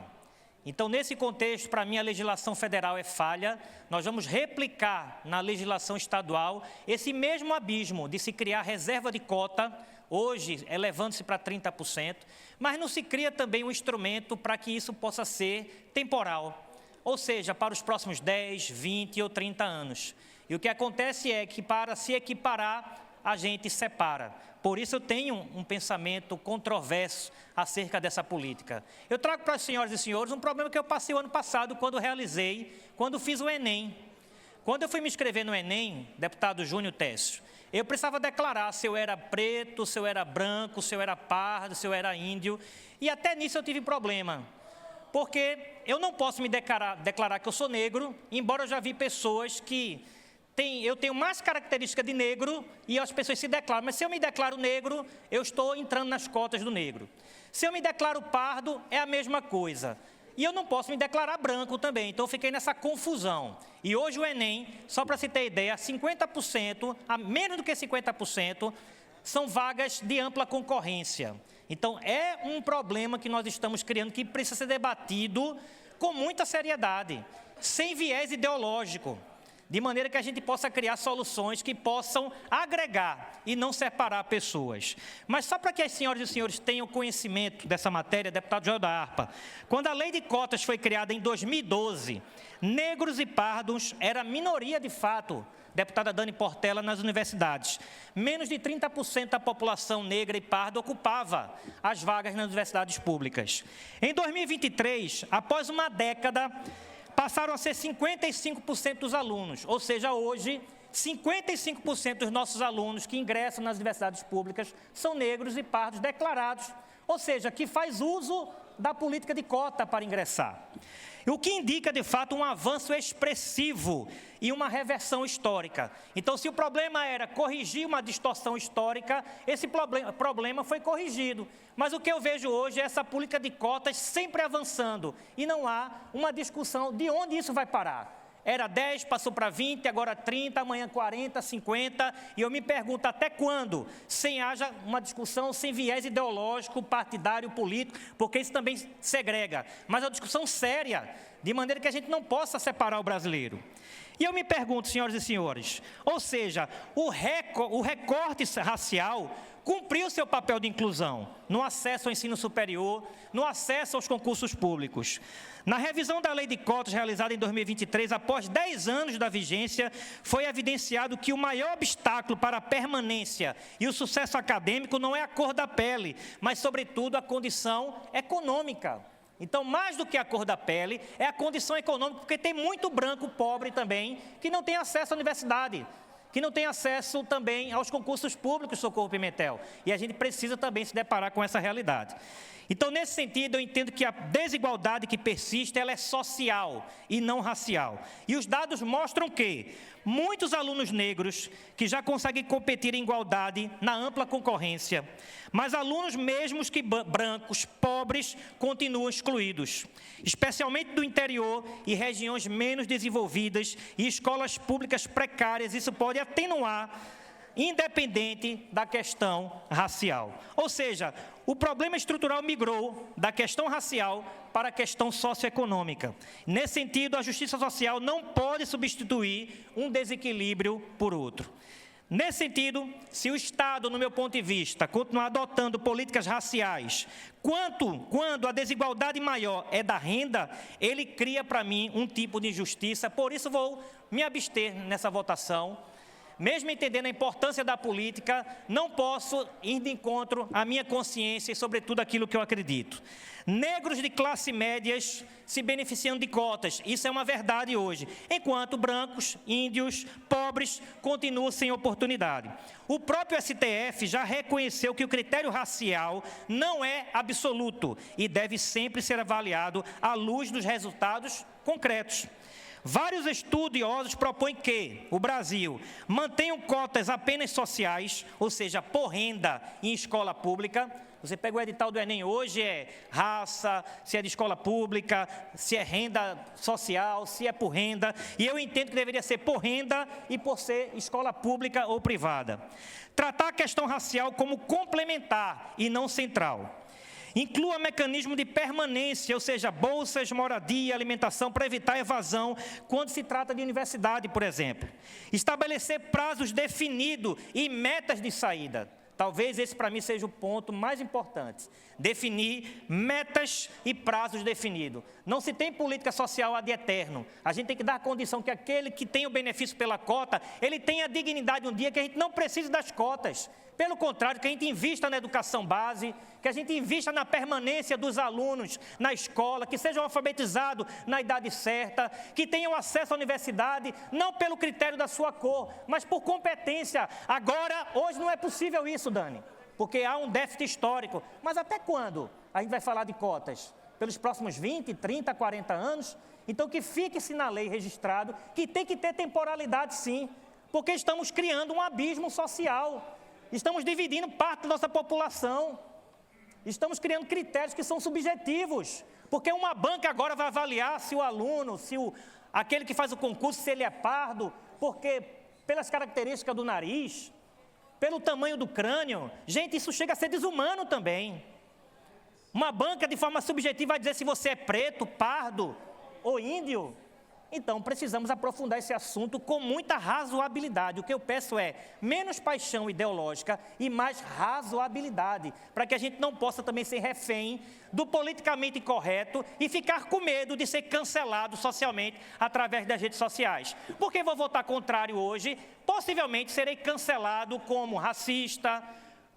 Então, nesse contexto, para mim, a legislação federal é falha. Nós vamos replicar na legislação estadual esse mesmo abismo de se criar reserva de cota, hoje elevando-se para 30%, mas não se cria também um instrumento para que isso possa ser temporal, ou seja, para os próximos 10, 20 ou 30 anos. E o que acontece é que, para se equiparar, a gente separa. Por isso eu tenho um pensamento controverso acerca dessa política. Eu trago para as senhoras e senhores um problema que eu passei o ano passado, quando fiz o Enem. Quando eu fui me inscrever no Enem, deputado Júnior Técio, eu precisava declarar se eu era preto, se eu era branco, se eu era pardo, se eu era índio, e até nisso eu tive problema. Porque eu não posso me declarar que eu sou negro, embora eu já vi pessoas que eu tenho mais característica de negro e as pessoas se declaram. Mas se eu me declaro negro, eu estou entrando nas cotas do negro. Se eu me declaro pardo, é a mesma coisa. E eu não posso me declarar branco também, então eu fiquei nessa confusão. E hoje o Enem, só para se ter ideia, 50%, a menos do que 50%, são vagas de ampla concorrência. Então, é um problema que nós estamos criando que precisa ser debatido com muita seriedade, sem viés ideológico, de maneira que a gente possa criar soluções que possam agregar e não separar pessoas. Mas só para que as senhoras e senhores tenham conhecimento dessa matéria, deputado Joel da Harpa, quando a lei de cotas foi criada em 2012, negros e pardos era minoria de fato deputada Dani Portela, nas universidades. Menos de 30% da população negra e parda ocupava as vagas nas universidades públicas. Em 2023, após uma década, passaram a ser 55% dos alunos, ou seja, hoje, 55% dos nossos alunos que ingressam nas universidades públicas são negros e pardos declarados, ou seja, que faz uso da política de cota para ingressar. O que indica, de fato, um avanço expressivo e uma reversão histórica. Então, se o problema era corrigir uma distorção histórica, esse problema foi corrigido. Mas o que eu vejo hoje é essa política de cotas sempre avançando e não há uma discussão de onde isso vai parar. Era 10, passou para 20, agora 30, amanhã 40, 50, e eu me pergunto até quando, sem haja uma discussão sem viés ideológico, partidário, político, porque isso também segrega, mas é uma discussão séria, de maneira que a gente não possa separar o brasileiro. E eu me pergunto, senhoras e senhores, ou seja, o recorte racial cumpriu seu papel de inclusão no acesso ao ensino superior, no acesso aos concursos públicos. Na revisão da lei de cotas realizada em 2023, após 10 anos da vigência, foi evidenciado que o maior obstáculo para a permanência e o sucesso acadêmico não é a cor da pele, mas, sobretudo, a condição econômica. Então, mais do que a cor da pele, é a condição econômica, porque tem muito branco pobre também que não tem acesso à universidade, que não tem acesso também aos concursos públicos, Socorro Pimentel. E a gente precisa também se deparar com essa realidade. Então, nesse sentido, eu entendo que a desigualdade que persiste, ela é social e não racial. E os dados mostram que muitos alunos negros que já conseguem competir em igualdade na ampla concorrência, mas alunos mesmos que brancos, pobres, continuam excluídos, especialmente do interior e regiões menos desenvolvidas e escolas públicas precárias. Isso pode atenuar, independente da questão racial. Ou seja, o problema estrutural migrou da questão racial para a questão socioeconômica. Nesse sentido, a justiça social não pode substituir um desequilíbrio por outro. Nesse sentido, se o Estado, no meu ponto de vista, continuar adotando políticas raciais, quando a desigualdade maior é da renda, ele cria para mim um tipo de injustiça. Por isso, vou me abster nessa votação. Mesmo entendendo a importância da política, não posso ir de encontro à minha consciência e, sobretudo, aquilo que eu acredito. Negros de classe médias se beneficiam de cotas, isso é uma verdade hoje, enquanto brancos, índios, pobres continuam sem oportunidade. O próprio STF já reconheceu que o critério racial não é absoluto e deve sempre ser avaliado à luz dos resultados concretos. Vários estudiosos propõem que o Brasil mantenha cotas apenas sociais, ou seja, por renda em escola pública. Você pega o edital do Enem hoje, é raça, se é de escola pública, se é renda social, se é por renda. E eu entendo que deveria ser por renda e por ser escola pública ou privada. Tratar a questão racial como complementar e não central. Inclua mecanismo de permanência, ou seja, bolsas, moradia, alimentação, para evitar evasão quando se trata de universidade, por exemplo. Estabelecer prazos definidos e metas de saída. Talvez esse, para mim, seja o ponto mais importante. Definir metas e prazos definidos. Não se tem política social ad eterno. A gente tem que dar a condição que aquele que tem o benefício pela cota, ele tenha dignidade um dia que a gente não precise das cotas. Pelo contrário, que a gente invista na educação base, que a gente invista na permanência dos alunos na escola, que sejam alfabetizados na idade certa, que tenham acesso à universidade, não pelo critério da sua cor, mas por competência. Agora, hoje não é possível isso, Dani, porque há um déficit histórico. Mas até quando a gente vai falar de cotas? Pelos próximos 20, 30, 40 anos? Então, que fique-se na lei registrado que tem que ter temporalidade, sim, porque estamos criando um abismo social. Estamos dividindo parte da nossa população. Estamos criando critérios que são subjetivos. Porque uma banca agora vai avaliar se o aluno, aquele que faz o concurso, se ele é pardo, porque pelas características do nariz, pelo tamanho do crânio. Gente, isso chega a ser desumano também. Uma banca, de forma subjetiva, vai dizer se você é preto, pardo ou índio. Então, precisamos aprofundar esse assunto com muita razoabilidade. O que eu peço é menos paixão ideológica e mais razoabilidade, para que a gente não possa também ser refém do politicamente incorreto e ficar com medo de ser cancelado socialmente através das redes sociais. Porque vou votar contrário hoje, possivelmente serei cancelado como racista,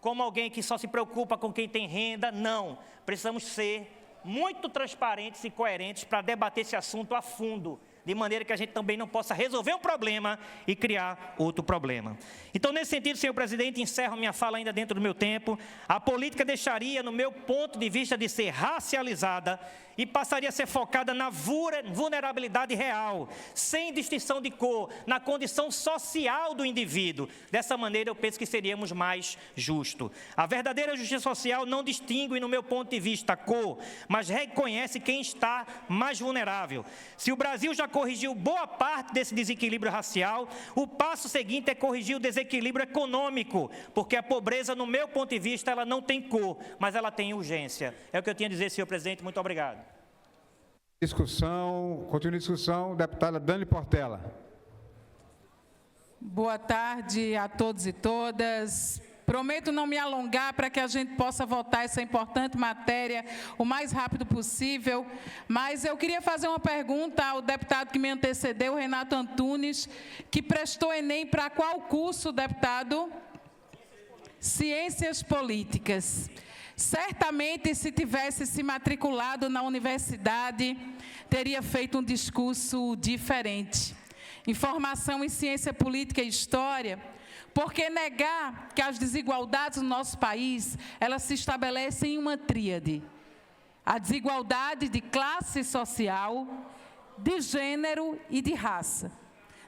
como alguém que só se preocupa com quem tem renda. Não, precisamos ser muito transparentes e coerentes para debater esse assunto a fundo, de maneira que a gente também não possa resolver um problema e criar outro problema. Então, nesse sentido, senhor presidente, encerro minha fala ainda dentro do meu tempo. A política deixaria, no meu ponto de vista, de ser racializada e passaria a ser focada na vulnerabilidade real, sem distinção de cor, na condição social do indivíduo. Dessa maneira, eu penso que seríamos mais justos. A verdadeira justiça social não distingue, no meu ponto de vista, cor, mas reconhece quem está mais vulnerável. Se o Brasil já corrigiu boa parte desse desequilíbrio racial, o passo seguinte é corrigir o desequilíbrio econômico, porque a pobreza, no meu ponto de vista, ela não tem cor, mas ela tem urgência. É o que eu tinha a dizer, senhor presidente. Muito obrigado. Continua a discussão, deputada Dani Portela. Boa tarde a todos e todas. Prometo não me alongar para que a gente possa votar essa importante matéria o mais rápido possível, mas eu queria fazer uma pergunta ao deputado que me antecedeu, Renato Antunes, que prestou Enem para qual curso, deputado? Ciências Políticas. Certamente, se tivesse se matriculado na universidade, teria feito um discurso diferente. Informação em ciência política e história, porque negar que as desigualdades no nosso país, elas se estabelecem em uma tríade. A desigualdade de classe social, de gênero e de raça.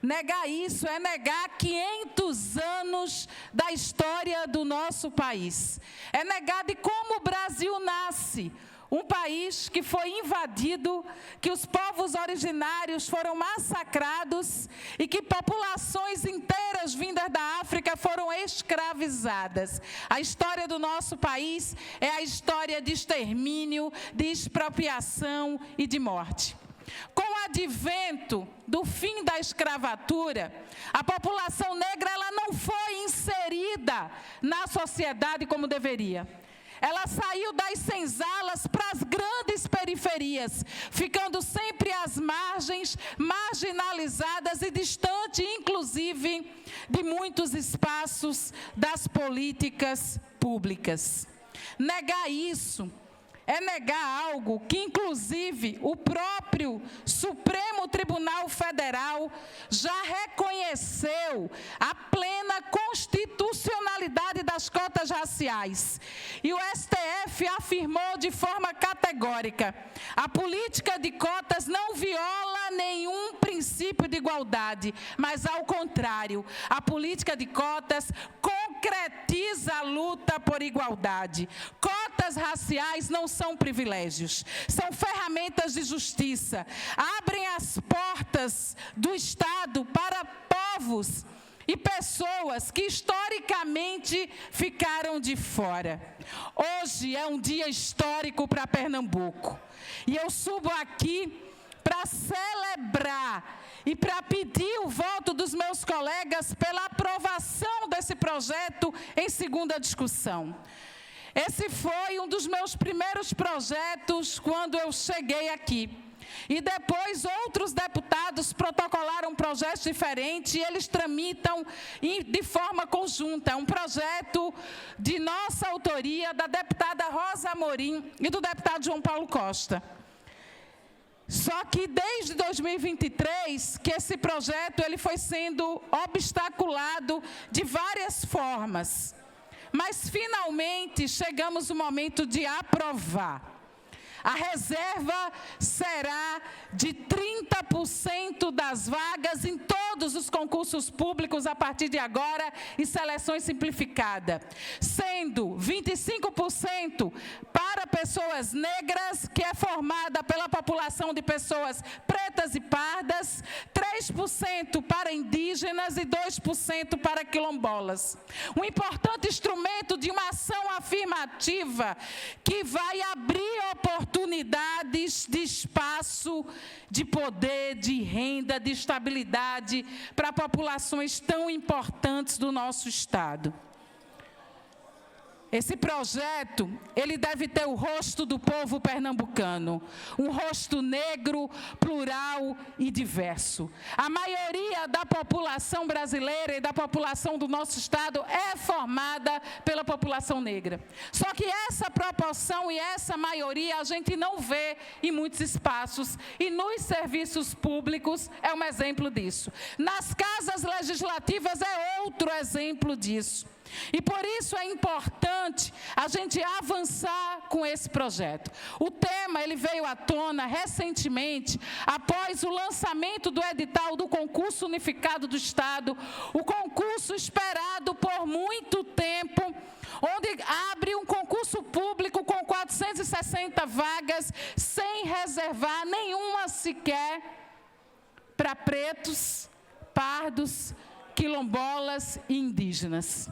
Negar isso é negar 500 anos da história do nosso país. É negar de como o Brasil nasce. Um país que foi invadido, que os povos originários foram massacrados e que populações inteiras vindas da África foram escravizadas. A história do nosso país é a história de extermínio, de expropriação e de morte. Com o advento do fim da escravatura, a população negra ela não foi inserida na sociedade como deveria. Ela saiu das senzalas para as grandes periferias, ficando sempre às margens, marginalizadas e distante, inclusive, de muitos espaços das políticas públicas. Negar isso é negar algo que, inclusive, o próprio Supremo Tribunal Federal já reconheceu a plena constitucionalidade das cotas raciais. E o STF afirmou de forma categórica: a política de cotas não viola nenhum princípio de igualdade, mas, ao contrário, a política de cotas concretiza a luta por igualdade. Cotas raciais não são privilégios, são ferramentas de justiça. Abrem as portas do Estado para povos e pessoas que historicamente ficaram de fora. Hoje é um dia histórico para Pernambuco. E eu subo aqui para celebrar e para pedir o voto dos meus colegas pela aprovação desse projeto em segunda discussão. Esse foi um dos meus primeiros projetos quando eu cheguei aqui. E depois outros deputados protocolaram projetos diferentes e eles tramitam de forma conjunta. É um projeto de nossa autoria, da deputada Rosa Amorim e do deputado João Paulo Costa. Só que desde 2023, que esse projeto ele foi sendo obstaculado de várias formas. Mas, finalmente, chegamos no momento de aprovar. A reserva será de 30% das vagas em todos os concursos públicos a partir de agora e seleção simplificada, sendo 25% para pessoas negras, que é formada pela população de pessoas pretas e pardas, 3% para indígenas e 2% para quilombolas. Um importante instrumento de uma ação afirmativa que vai abrir oportunidades oportunidades de espaço, de poder, de renda, de estabilidade para populações tão importantes do nosso Estado. Esse projeto, ele deve ter o rosto do povo pernambucano, um rosto negro, plural e diverso. A maioria da população brasileira e da população do nosso Estado é formada pela população negra. Só que essa proporção e essa maioria a gente não vê em muitos espaços, e nos serviços públicos é um exemplo disso. Nas casas legislativas é outro exemplo disso. E por isso é importante a gente avançar com esse projeto. O tema ele veio à tona recentemente, após o lançamento do edital do concurso unificado do Estado, o concurso esperado por muito tempo, onde abre um concurso público com 460 vagas, sem reservar nenhuma sequer para pretos, pardos, quilombolas e indígenas.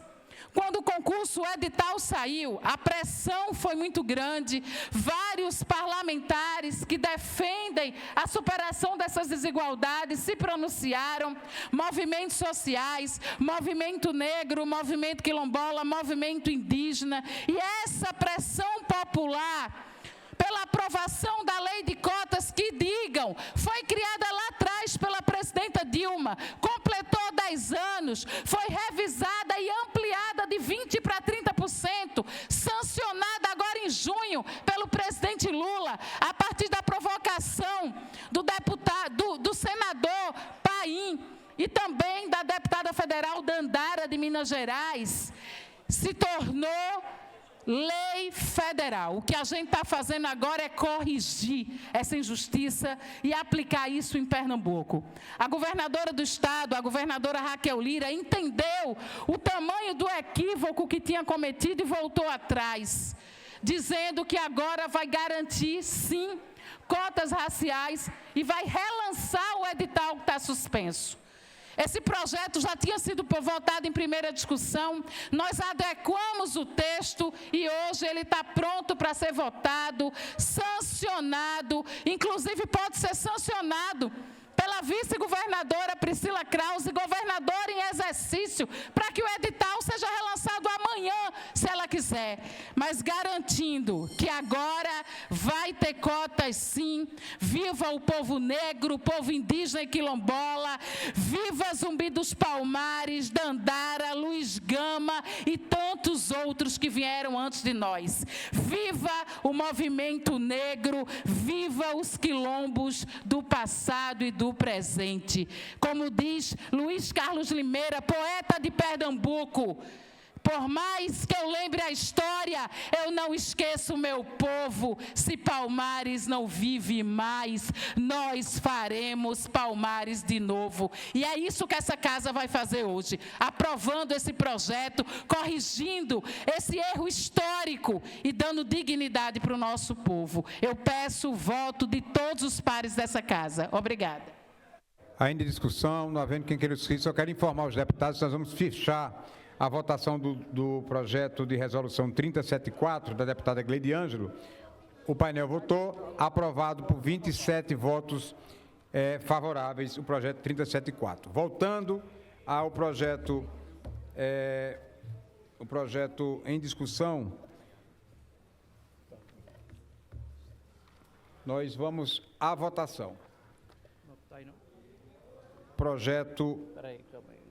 Quando o concurso, o edital saiu, a pressão foi muito grande, vários parlamentares que defendem a superação dessas desigualdades se pronunciaram, movimentos sociais, movimento negro, movimento quilombola, movimento indígena, e essa pressão popular pela aprovação da lei de cotas que, digam, foi criada lá atrás pela presidenta Dilma, completou 10 anos, foi revisada e ampliada de 20% para 30%, sancionada agora em junho pelo presidente Lula, a partir da provocação do senador Paim e também da deputada federal Dandara de Minas Gerais, se tornou lei federal. O que a gente está fazendo agora é corrigir essa injustiça e aplicar isso em Pernambuco. A governadora do Estado, a governadora Raquel Lira, entendeu o tamanho do equívoco que tinha cometido e voltou atrás, dizendo que agora vai garantir, sim, cotas raciais e vai relançar o edital que está suspenso. Esse projeto já tinha sido votado em primeira discussão, nós adequamos o texto e hoje ele está pronto para ser votado, sancionado, inclusive pode ser sancionado pela vice-governadora Priscila Krause, governadora em exercício, para que o edital seja relançado amanhã, se ela quiser, mas garantindo que agora vai ter cotas sim. Viva o povo negro, o povo indígena e quilombola, viva Zumbi dos Palmares, Dandara, Luiz Gama e tantos outros que vieram antes de nós. Viva o movimento negro, viva os quilombos do passado e do presente. Como diz Luiz Carlos Limeira, poeta de Pernambuco, por mais que eu lembre a história, eu não esqueço o meu povo. Se Palmares não vive mais, nós faremos Palmares de novo. E é isso que essa casa vai fazer hoje, aprovando esse projeto, corrigindo esse erro histórico e dando dignidade para o nosso povo. Eu peço o voto de todos os pares dessa casa. Obrigada. Ainda em discussão, não havendo quem queira discutir, só quero informar os deputados que nós vamos fechar a votação do projeto de resolução 3074, da deputada Gleide Ângelo. O painel votou, aprovado por 27 votos favoráveis, o projeto 3074. Voltando ao projeto em discussão, nós vamos à votação. Projeto... Peraí, calma aí.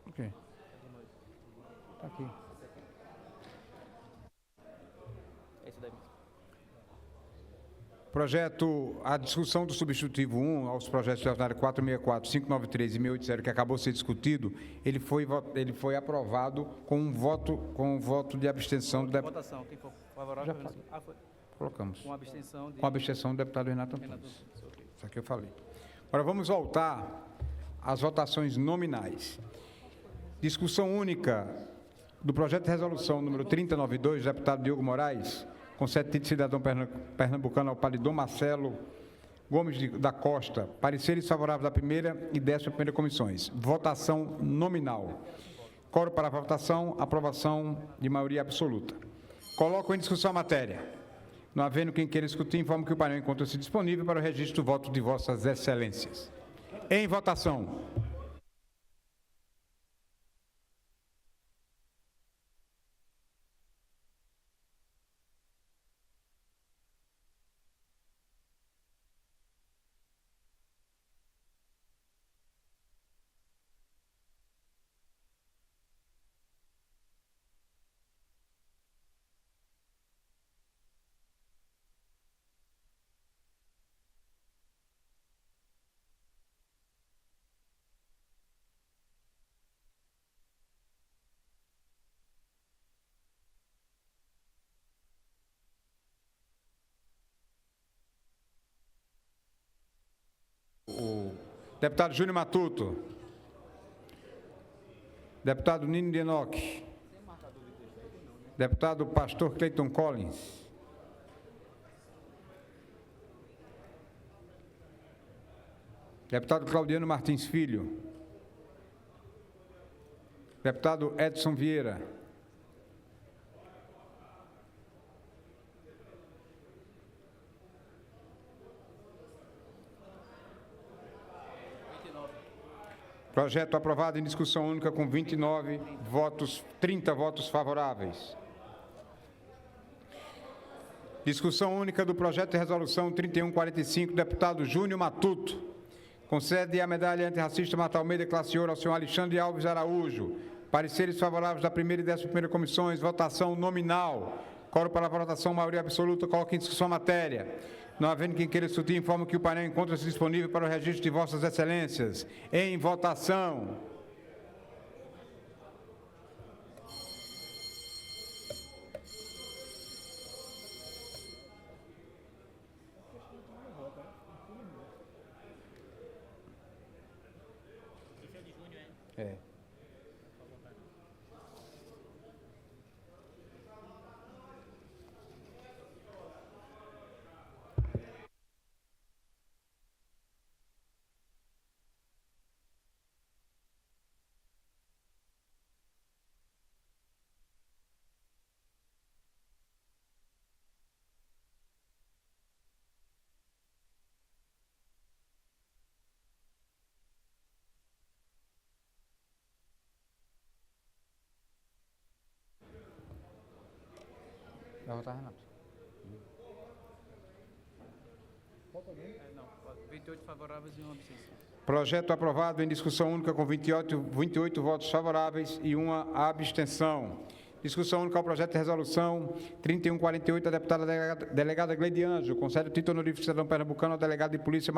Ok. Está aqui. Esse daí mesmo. Projeto, a discussão do substitutivo 1 aos projetos de ordinário 464, 593 e 680, que acabou de ser discutido, ele foi aprovado com um voto de abstenção do deputado. Votação, quem for favorável? Foi. Colocamos. Com abstenção de... Com abstenção do deputado Renato Antunes. Isso aqui eu falei. Agora vamos voltar às votações nominais. Discussão única do projeto de resolução número 3092, do deputado Diogo Moraes, concede de cidadão pernambucano ao palidom Marcelo Gomes da Costa, pareceres favoráveis da primeira e 11ª comissões. Votação nominal. Coro para a votação, aprovação de maioria absoluta. Coloco em discussão a matéria. Não havendo quem queira discutir, informo que o painel encontra-se disponível para o registro do voto de vossas excelências. Em votação. O deputado Júnior Matuto. Deputado Nino de Enoque. Deputado Pastor Cleiton Collins. Deputado Claudiano Martins Filho. Deputado Edson Vieira. Projeto aprovado em discussão única com 29 votos, 30 votos favoráveis. Discussão única do projeto de resolução 3145, deputado Júnior Matuto. Concede a medalha antirracista Marta Almeida, classe ouro, ao senhor Alexandre Alves Araújo. Pareceres favoráveis da primeira e 11ª comissões, votação nominal. Coro para a votação, maioria absoluta, coloca em discussão a matéria. Não havendo quem queira discutir, informo que o painel encontra-se disponível para o registro de vossas excelências. Em votação. É. Vai votar, Renato? Não, 28 favoráveis e uma abstenção. Projeto aprovado em discussão única com 28 votos favoráveis e uma abstenção. Discussão única ao projeto de resolução 3148, da deputada delegada Gleide Anjo. Concede o título honorífico cidadão pernambucano ao delegado de polícia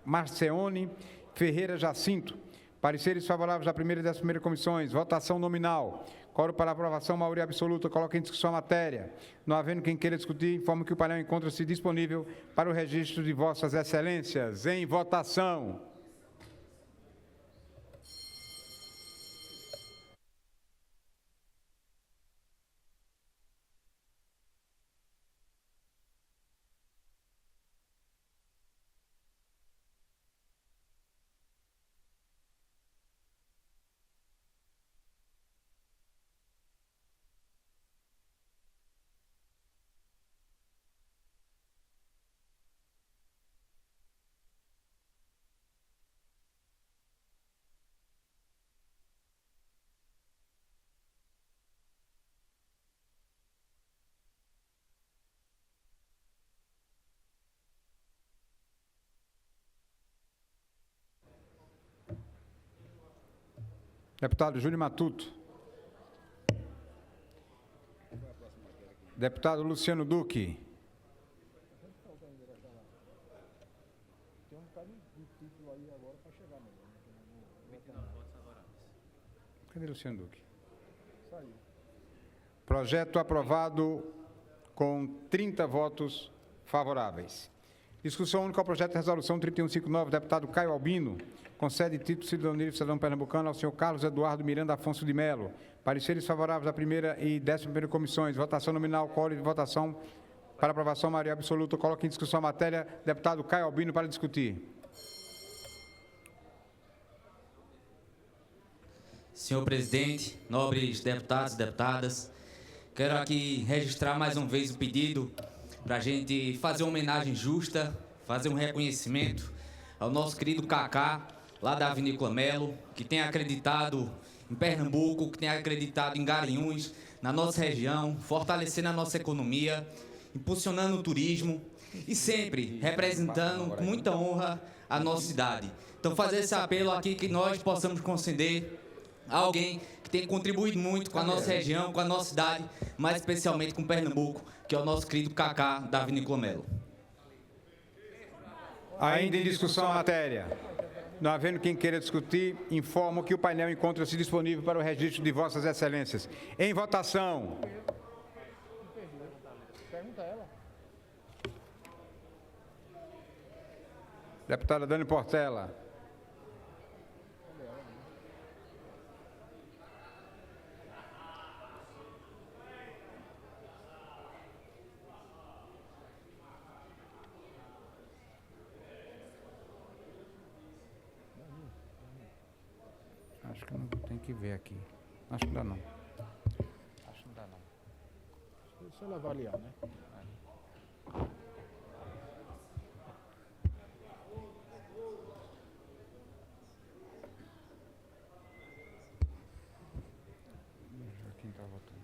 Marceone Ferreira Jacinto. Pareceres favoráveis da primeira e 11ª comissões. Votação nominal. Coro para aprovação, maioria absoluta. Coloca em discussão a matéria. Não havendo quem queira discutir, informo que o painel encontra-se disponível para o registro de vossas excelências. Em votação. Deputado Júnior Matuto. Deputado Luciano Duque. Cadê Luciano Duque? Projeto aprovado com 30 votos favoráveis. Discussão única ao projeto de resolução 3159, deputado Caio Albino. Concede título de cidadania cidadão pernambucano ao senhor Carlos Eduardo Miranda Afonso de Melo. Pareceres favoráveis da primeira e 11ª comissões. Votação nominal, coro de votação para aprovação, maioria absoluta. Coloca em discussão a matéria. Deputado Caio Albino para discutir. Senhor presidente, nobres deputados e deputadas, Quero aqui registrar mais uma vez o pedido para a gente fazer uma homenagem justa, fazer um reconhecimento ao nosso querido Cacá, lá da Vinícola Melo, que tem acreditado em Pernambuco, que tem acreditado em Garanhuns, na nossa região, fortalecendo a nossa economia, impulsionando o turismo e sempre representando com muita honra a nossa cidade. Então, fazer esse apelo aqui que nós possamos conceder a alguém que tem contribuído muito com a nossa região, com a nossa cidade, mais especialmente com Pernambuco, que é o nosso querido Cacá da Vinícola Melo. Ainda em discussão a matéria. Não havendo quem queira discutir, informo que o painel encontra-se disponível para o registro de Vossas Excelências. Em votação. Deputada Dani Portela. Acho que não tem que ver aqui. Acho que não dá não. Acho que não dá não. Deixa eu avaliar, né? Quem está votando?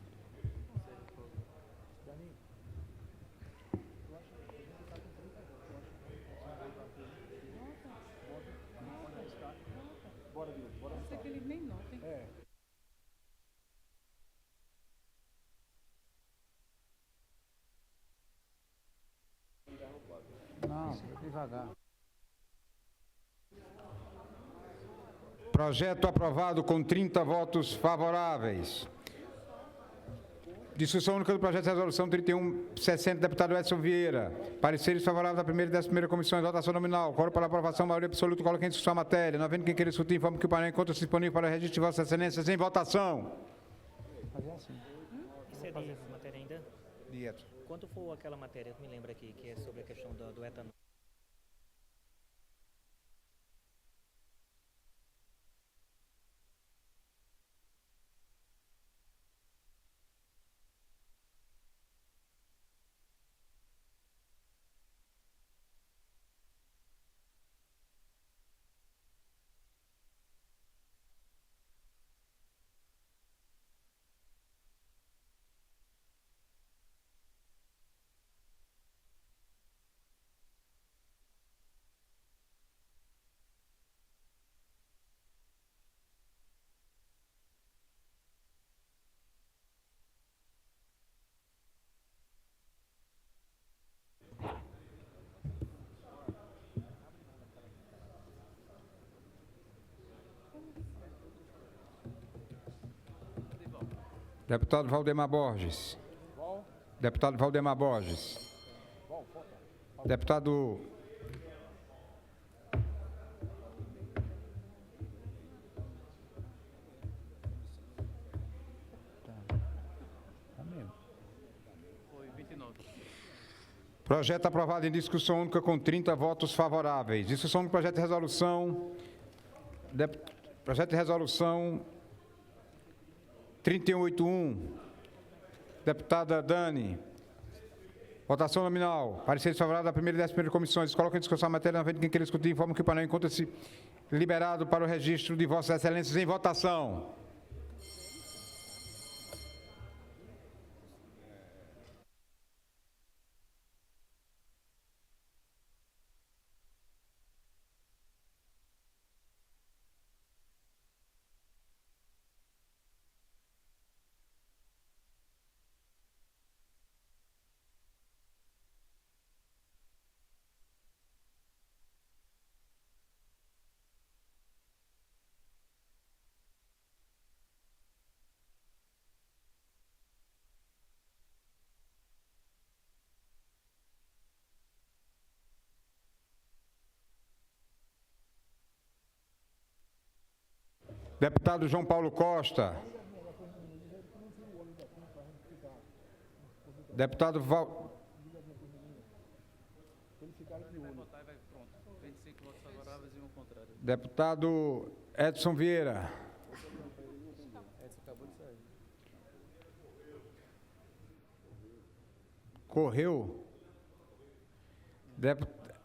Não, devagar. Projeto aprovado com 30 votos favoráveis. Discussão única do projeto de resolução 3160, deputado Edson Vieira. Pareceres favoráveis da primeira e 11ª comissões, votação nominal. Quórum para aprovação, maioria absoluta, coloca em discussão a matéria. Não havendo quem queira discutir, informo que o painel encontra-se disponível para o registro de Vossas Excelências em votação. Fazer assim. Isso é de matéria ainda? De Edson. Quanto for aquela matéria, me lembra aqui, que é sobre a questão do etanol. Deputado Valdemar Borges. Deputado Valdemar Borges. Deputado... Projeto aprovado em discussão única com 30 votos favoráveis. Discussão do projeto de resolução... Projeto de resolução 3181. Deputada Dani. Votação nominal. Pareceres favoráveis da primeira e 11ª comissões. Coloca em discussão a matéria, não havendo quem queira discutir, informa que o painel encontra-se liberado para o registro de Vossas Excelências em votação. Deputado João Paulo Costa. Deputado Deputado Edson Vieira. Correu.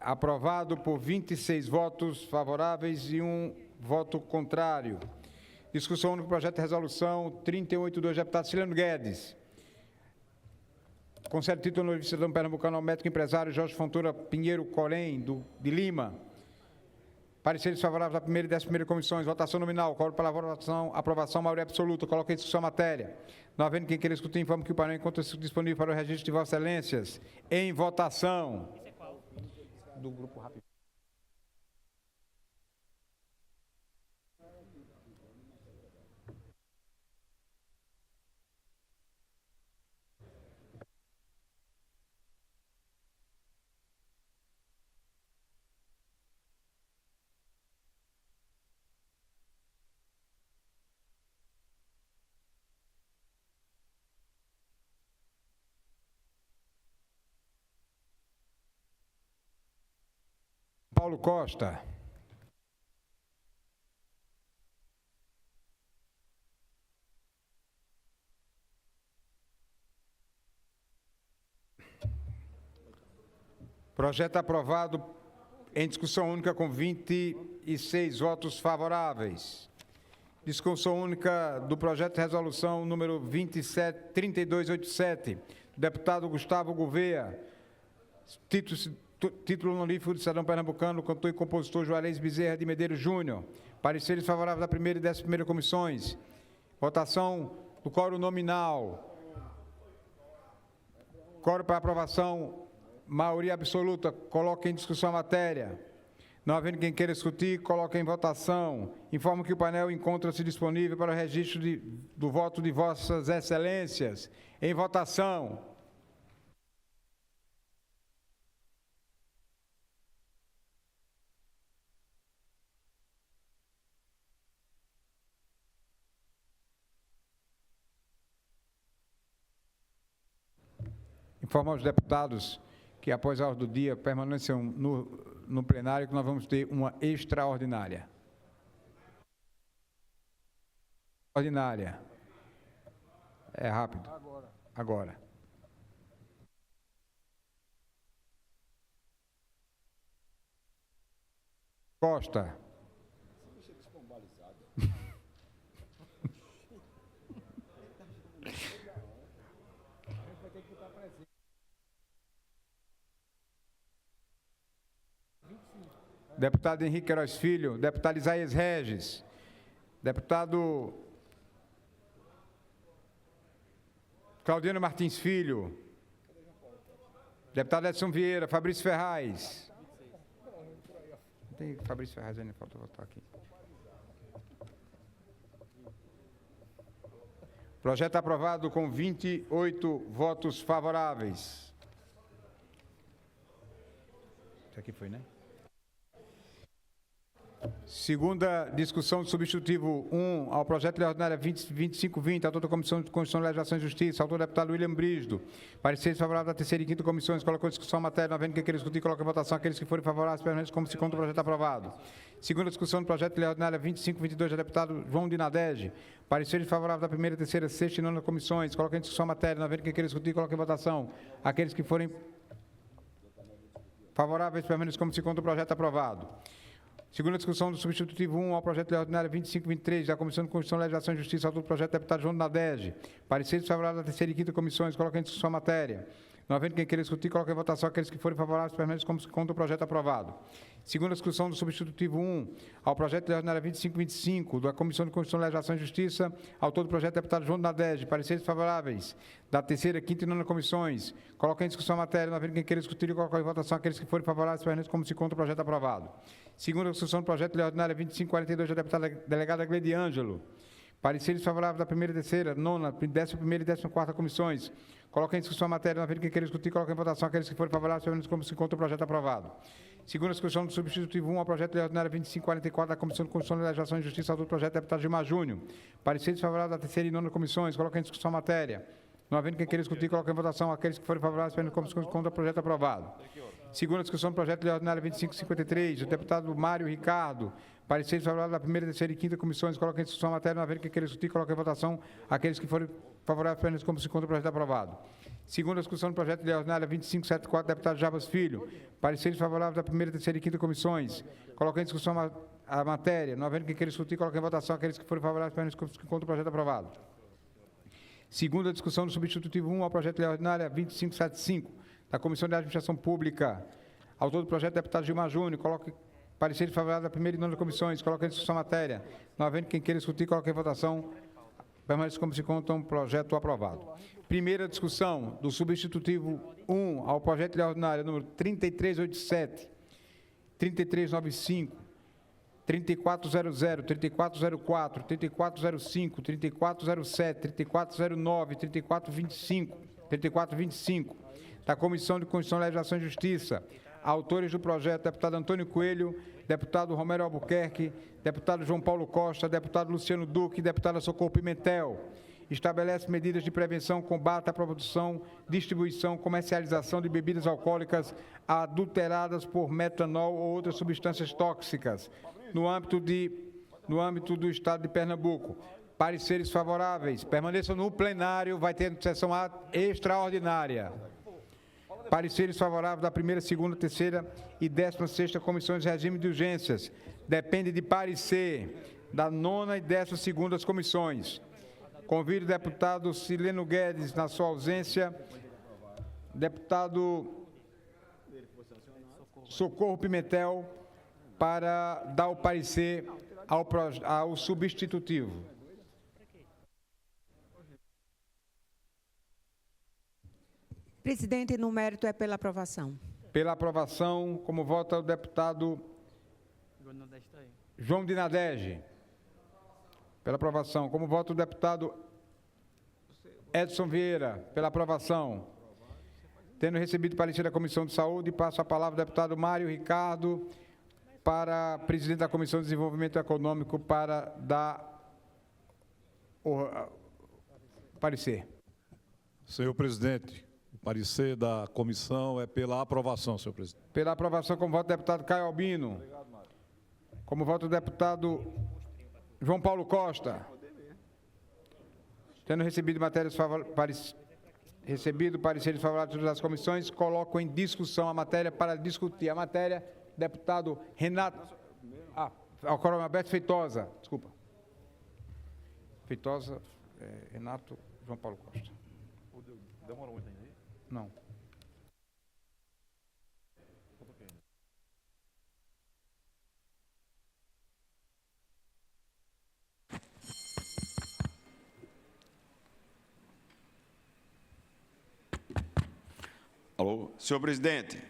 Aprovado por 26 votos favoráveis e 1 voto contrário. Discussão única do projeto de resolução 38.2, deputado Ciliano Guedes. Concede título honorífico cidadão pernambucano ao médico empresário Jorge Fontoura Pinheiro Corém, de Lima. Pareceres favoráveis da primeira e 11ª comissões. Votação nominal. Colo para a votação. Aprovação, maioria absoluta. Coloque em discussão a matéria. Não havendo quem queira discutir, informe que o painel encontra-se disponível para o registro de Vossas Excelências. Em votação. Do grupo rápido. Paulo Costa. Projeto aprovado em discussão única com 26 votos favoráveis. Discussão única do projeto de resolução número 3287, do deputado Gustavo Gouveia, título honorífico de cidadão pernambucano, cantor e compositor Juarez Bezerra de Medeiros Júnior. Pareceres favoráveis da primeira e 11ª comissões. Votação do quórum nominal. Quórum para aprovação, maioria absoluta. Coloque em discussão a matéria. Não havendo quem queira discutir, coloque em votação. Informo que o painel encontra-se disponível para o registro do voto de Vossas Excelências. Em votação. Informar os deputados que, após a ordem do dia, permaneçam no plenário, que nós vamos ter uma extraordinária. Ordinária. É rápido. Agora. Costa. Deputado Henrique Queiroz Filho, deputado Isaías Regis, deputado Claudiano Martins Filho, deputado Edson Vieira, Fabrício Ferraz. Tem Fabrício Ferraz ainda, falta votar aqui. Projeto aprovado com 28 votos favoráveis. Isso aqui foi, né? Segunda discussão do substitutivo 1 ao projeto de lei ordinária 2520, autor da Comissão de Constituição, Legislação e Justiça, autor do deputado William Brígido. Pareceres favoráveis da terceira e quinta comissões. Colocou em discussão a matéria, não havendo quem queira discutir, coloca em votação aqueles que forem favoráveis, permanecem como se conta o projeto aprovado. Segunda discussão do projeto de lei ordinária 2522, do deputado João de Nadege. Pareceres favoráveis da primeira, terceira, sexta e nona comissões. Coloca em discussão a matéria, não havendo quem queira discutir, coloca em votação aqueles que forem favoráveis, permanecem como se conta o projeto aprovado. Segunda discussão do substitutivo 1 ao projeto de lei ordinária 2523, da Comissão de Constituição, Legislação e Justiça, autor do projeto deputado João Nadege. Pareceres favoráveis da terceira e quinta comissões. Coloca em discussão a matéria. Não havendo quem queira discutir, coloca em votação aqueles que forem favoráveis, permanecem como se conta o projeto aprovado. Segunda discussão do substitutivo 1 ao projeto de lei ordinária 2525, da Comissão de Constituição, Legislação e Justiça, autor do projeto deputado João Nadege. Pareceres favoráveis da terceira, quinta e nona comissões. Coloca em discussão a matéria. Não havendo quem queira discutir, coloca em votação aqueles que forem favoráveis, permanecem como se conta o projeto aprovado. Segunda discussão do projeto de lei ordinária 2542, da deputada delegada Gleide Ângelo. Pareceres favoráveis da primeira, terceira, nona, 11ª e 14ª comissões. Coloca em discussão a matéria, não havendo quem queira discutir, coloca em votação aqueles que forem favoráveis, permanecem como se conta o projeto aprovado. Segunda discussão do substitutivo 1 ao projeto de lei ordinária 2544, da Comissão de Constituição, Legislação e Justiça, autor do projeto deputado Gilmar Júnior. Pareceres favoráveis da terceira e nona comissões. Coloca em discussão a matéria. Não havendo quem queira discutir, coloca em votação aqueles que forem favoráveis, permanecem como se conta o projeto aprovado. Segunda discussão do projeto de lei ordinária 2553, do deputado Mário Ricardo. Pareceres favoráveis da primeira, terceira e quinta comissões, coloquem em discussão a matéria, não havendo que queira discutir, coloquem em votação aqueles que forem favoráveis, permaneçam como se encontra o projeto aprovado. Segunda discussão do projeto de lei ordinária 2574, deputado Jarbas Filho. Pareceres favoráveis da primeira, terceira e quinta comissões, coloquem em discussão a matéria, não havendo que queira discutir, coloquem em votação aqueles que forem favoráveis, permaneçam como se encontra o projeto aprovado. Segunda discussão do substitutivo 1 ao projeto de lei ordinária 2575, da Comissão de Administração Pública. Autor do projeto, deputado Gilmar Júnior. Coloque pareceres favoráveis da primeira e nona comissões. Coloque em discussão a matéria. Não havendo quem queira discutir, coloque em votação. Permanece como se conta um projeto aprovado. Primeira discussão do substitutivo 1 ao projeto de lei ordinária número 3387, 3395, 3400, 3404, 3405, 3407, 3409, 3425, 3425, da Comissão de Constituição, Legislação e Justiça. Autores do projeto, deputado Antônio Coelho, deputado Romero Albuquerque, deputado João Paulo Costa, deputado Luciano Duque, deputada Socorro Pimentel. Estabelece medidas de prevenção, combate à produção, distribuição, comercialização de bebidas alcoólicas adulteradas por metanol ou outras substâncias tóxicas, no âmbito do Estado de Pernambuco. Pareceres favoráveis. Permaneçam no plenário, vai ter sessão extraordinária. Pareceres favoráveis da primeira, segunda, terceira e 16ª comissões de regime de urgências. Depende de parecer da 9ª e 12ª comissões. Convido o deputado Sileno Guedes, na sua ausência, deputado Socorro Pimentel, para dar o parecer ao substitutivo. Presidente, no mérito é pela aprovação. Pela aprovação, como vota o deputado João de Nadege. Pela aprovação. Como vota o deputado Edson Vieira. Pela aprovação. Tendo recebido parecer da Comissão de Saúde, passo a palavra ao deputado Mário Ricardo, para presidente da Comissão de Desenvolvimento Econômico, para dar o parecer. Senhor presidente, o parecer da comissão é pela aprovação, senhor presidente. Pela aprovação, como voto o deputado Caio Albino. Como voto o deputado João Paulo Costa. Tendo recebido pareceres favoráveis das comissões, coloco em discussão a matéria para discutir. A matéria, deputado Renato... Coronel Alberto Feitosa, desculpa. Feitosa, Renato, João Paulo Costa. Demorou muito ainda aí? Não. Alô, senhor presidente,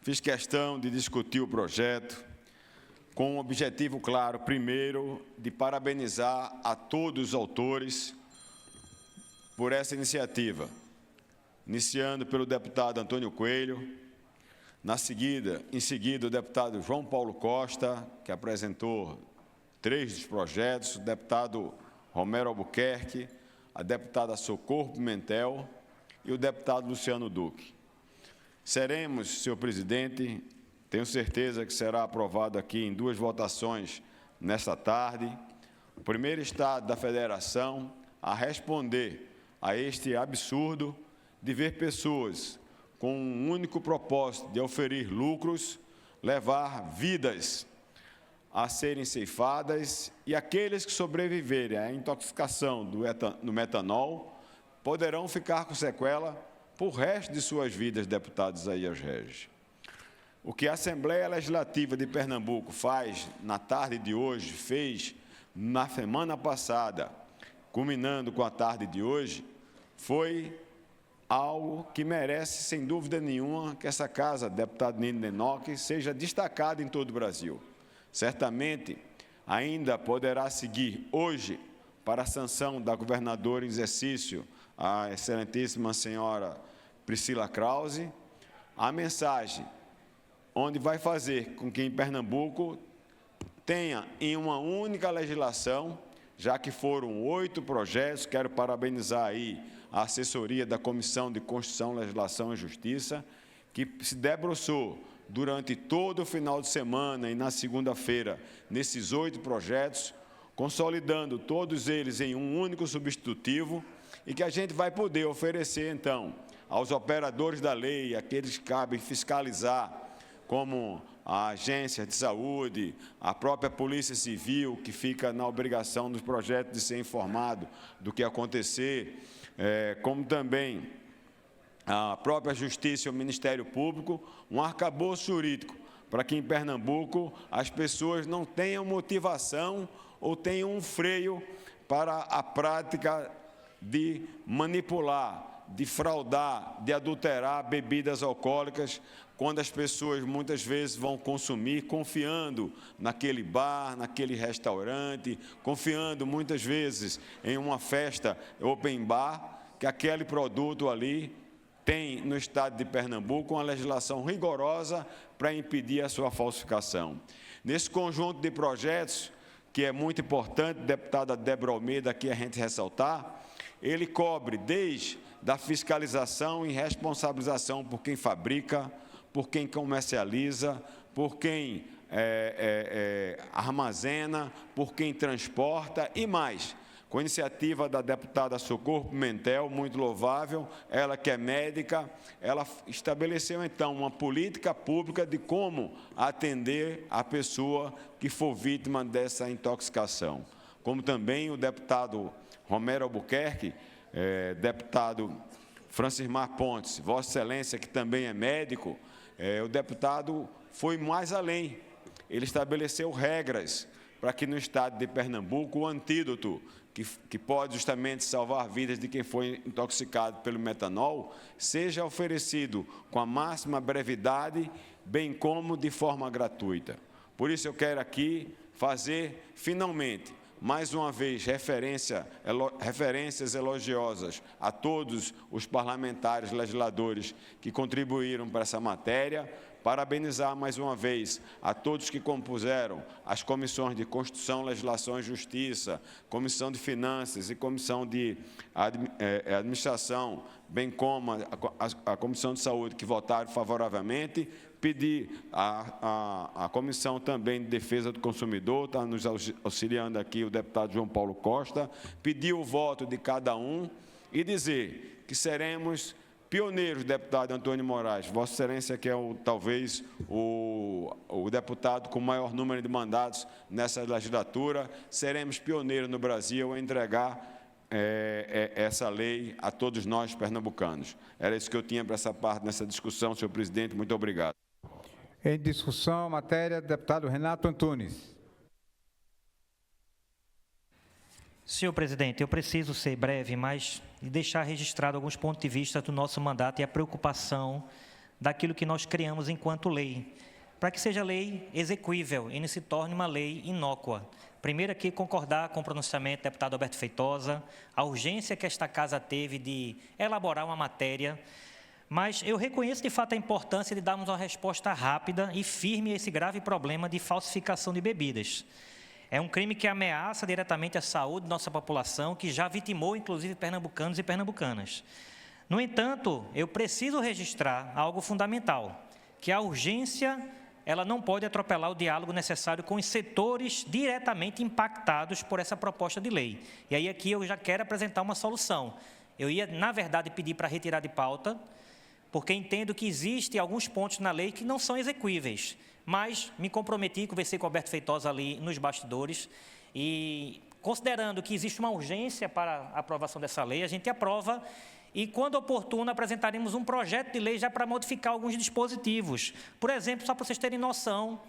fiz questão de discutir o projeto com um objetivo claro, primeiro, de parabenizar a todos os autores por essa iniciativa, iniciando pelo deputado Antônio Coelho, em seguida o deputado João Paulo Costa, que apresentou 3 dos projetos, o deputado Romero Albuquerque, a deputada Socorro Pimentel e o deputado Luciano Duque. Seremos, senhor presidente, tenho certeza que será aprovado aqui em 2 votações nesta tarde, o primeiro Estado da Federação a responder a este absurdo de ver pessoas com um único propósito de oferir lucros, levar vidas a serem ceifadas, e aqueles que sobreviverem à intoxicação do metanol poderão ficar com sequela por resto de suas vidas, deputados Isaías Regis. O que a Assembleia Legislativa de Pernambuco faz na tarde de hoje, fez na semana passada, culminando com a tarde de hoje, foi algo que merece, sem dúvida nenhuma, que essa casa, deputado Nino Nenoque, seja destacada em todo o Brasil. Certamente, ainda poderá seguir hoje, para a sanção da governadora em exercício, a excelentíssima senhora Priscila Krause, a mensagem onde vai fazer com que em Pernambuco tenha em uma única legislação, já que foram 8 projetos, quero parabenizar aí a assessoria da Comissão de Constituição, Legislação e Justiça, que se debruçou durante todo o final de semana e na segunda-feira nesses 8 projetos, consolidando todos eles em um único substitutivo e que a gente vai poder oferecer, então, aos operadores da lei, aqueles que cabem fiscalizar, como a agência de saúde, a própria Polícia Civil, que fica na obrigação dos projetos de ser informado do que acontecer, como também a própria Justiça e o Ministério Público, um arcabouço jurídico, para que em Pernambuco as pessoas não tenham motivação ou tenham um freio para a prática de manipular, de fraudar, de adulterar bebidas alcoólicas, quando as pessoas muitas vezes vão consumir confiando naquele bar, naquele restaurante, confiando muitas vezes em uma festa open bar, que aquele produto ali tem no estado de Pernambuco uma legislação rigorosa para impedir a sua falsificação. Nesse conjunto de projetos, que é muito importante, deputada Débora Almeida, aqui a gente ressaltar, ele cobre desde a fiscalização e responsabilização por quem fabrica, por quem comercializa, por quem armazena, por quem transporta e mais. Com a iniciativa da deputada Socorro Pimentel, muito louvável, ela que é médica, ela estabeleceu, então, uma política pública de como atender a pessoa que for vítima dessa intoxicação. Como também o deputado Romero Albuquerque, deputado Francismar Pontes, Vossa Excelência, que também é médico, o deputado foi mais além. Ele estabeleceu regras para que no estado de Pernambuco o antídoto que pode justamente salvar vidas de quem foi intoxicado pelo metanol, seja oferecido com a máxima brevidade, bem como de forma gratuita. Por isso eu quero aqui fazer, finalmente, mais uma vez, referências elogiosas a todos os parlamentares legisladores que contribuíram para essa matéria, parabenizar mais uma vez a todos que compuseram as comissões de Constituição, Legislação e Justiça, Comissão de Finanças e Comissão de Administração, bem como a Comissão de Saúde, que votaram favoravelmente, pedir à Comissão também de Defesa do Consumidor, está nos auxiliando aqui o deputado João Paulo Costa, pedir o voto de cada um e dizer que seremos pioneiros, deputado Antônio Moraes, Vossa Excelência, que é talvez o deputado com maior número de mandatos nessa legislatura, seremos pioneiros no Brasil a entregar essa lei a todos nós pernambucanos. Era isso que eu tinha para essa parte nessa discussão, senhor presidente. Muito obrigado. Em discussão, matéria, deputado Renato Antunes. Senhor presidente, eu preciso ser breve, mas deixar registrado alguns pontos de vista do nosso mandato e a preocupação daquilo que nós criamos enquanto lei, para que seja lei execuível e não se torne uma lei inócua. Primeiro aqui, concordar com o pronunciamento do deputado Alberto Feitosa, a urgência que esta casa teve de elaborar uma matéria, mas eu reconheço de fato a importância de darmos uma resposta rápida e firme a esse grave problema de falsificação de bebidas. É um crime que ameaça diretamente a saúde da nossa população, que já vitimou, inclusive, pernambucanos e pernambucanas. No entanto, eu preciso registrar algo fundamental, que a urgência, ela não pode atropelar o diálogo necessário com os setores diretamente impactados por essa proposta de lei. E aí, aqui, eu já quero apresentar uma solução. Eu ia, na verdade, pedir para retirar de pauta, porque entendo que existem alguns pontos na lei que não são execuíveis, mas me comprometi, conversei com o Alberto Feitosa ali nos bastidores e, considerando que existe uma urgência para a aprovação dessa lei, a gente aprova e, quando oportuno, apresentaremos um projeto de lei já para modificar alguns dispositivos. Por exemplo, só para vocês terem noção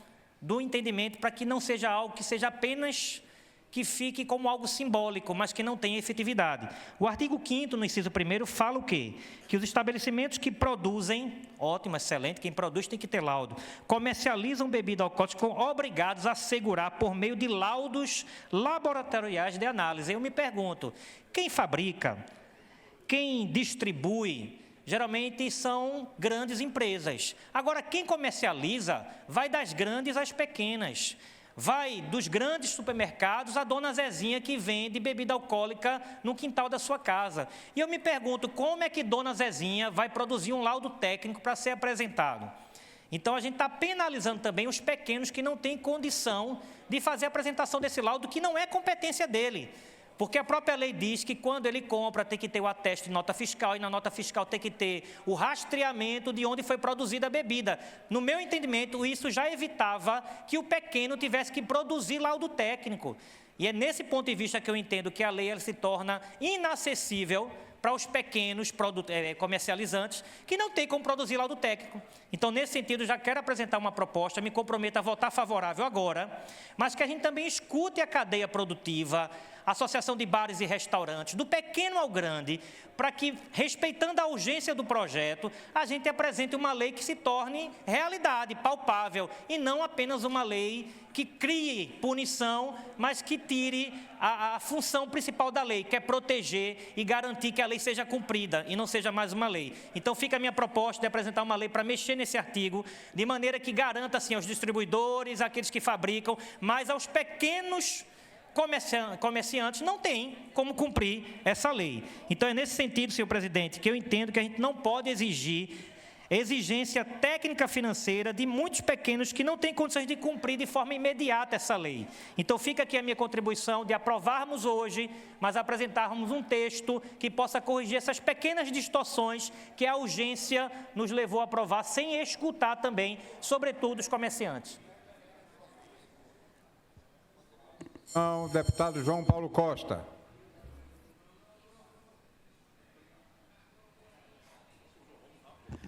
do entendimento, para que não seja algo que seja apenas que fique como algo simbólico, mas que não tenha efetividade. O artigo 5º, no inciso 1º, fala o quê? Que os estabelecimentos que produzem, ótimo, excelente, quem produz tem que ter laudo, comercializam bebida alcoólica, são obrigados a assegurar por meio de laudos laboratoriais de análise. Eu me pergunto, quem fabrica, quem distribui, geralmente são grandes empresas. Agora, quem comercializa vai das grandes às pequenas. Vai dos grandes supermercados à dona Zezinha que vende bebida alcoólica no quintal da sua casa. E eu me pergunto, como é que dona Zezinha vai produzir um laudo técnico para ser apresentado? Então, a gente está penalizando também os pequenos que não têm condição de fazer a apresentação desse laudo, que não é competência dele. Porque a própria lei diz que quando ele compra tem que ter o ateste de nota fiscal e na nota fiscal tem que ter o rastreamento de onde foi produzida a bebida. No meu entendimento, isso já evitava que o pequeno tivesse que produzir laudo técnico. E é nesse ponto de vista que eu entendo que a lei ela se torna inacessível para os pequenos comercializantes que não têm como produzir laudo técnico. Então, nesse sentido, já quero apresentar uma proposta, me comprometo a votar favorável agora, mas que a gente também escute a cadeia produtiva, a Associação de Bares e Restaurantes, do pequeno ao grande, para que, respeitando a urgência do projeto, a gente apresente uma lei que se torne realidade, palpável, e não apenas uma lei que crie punição, mas que tire a função principal da lei, que é proteger e garantir que a lei seja cumprida e não seja mais uma lei. Então, fica a minha proposta de apresentar uma lei para mexer nesse artigo, de maneira que garanta, assim, aos distribuidores, àqueles que fabricam, mas aos pequenos comerciantes não têm como cumprir essa lei. Então, é nesse sentido, senhor presidente, que eu entendo que a gente não pode exigir exigência técnica financeira de muitos pequenos que não têm condições de cumprir de forma imediata essa lei. Então, fica aqui a minha contribuição de aprovarmos hoje, mas apresentarmos um texto que possa corrigir essas pequenas distorções que a urgência nos levou a aprovar, sem escutar também, sobretudo, os comerciantes. Não, deputado João Paulo Costa.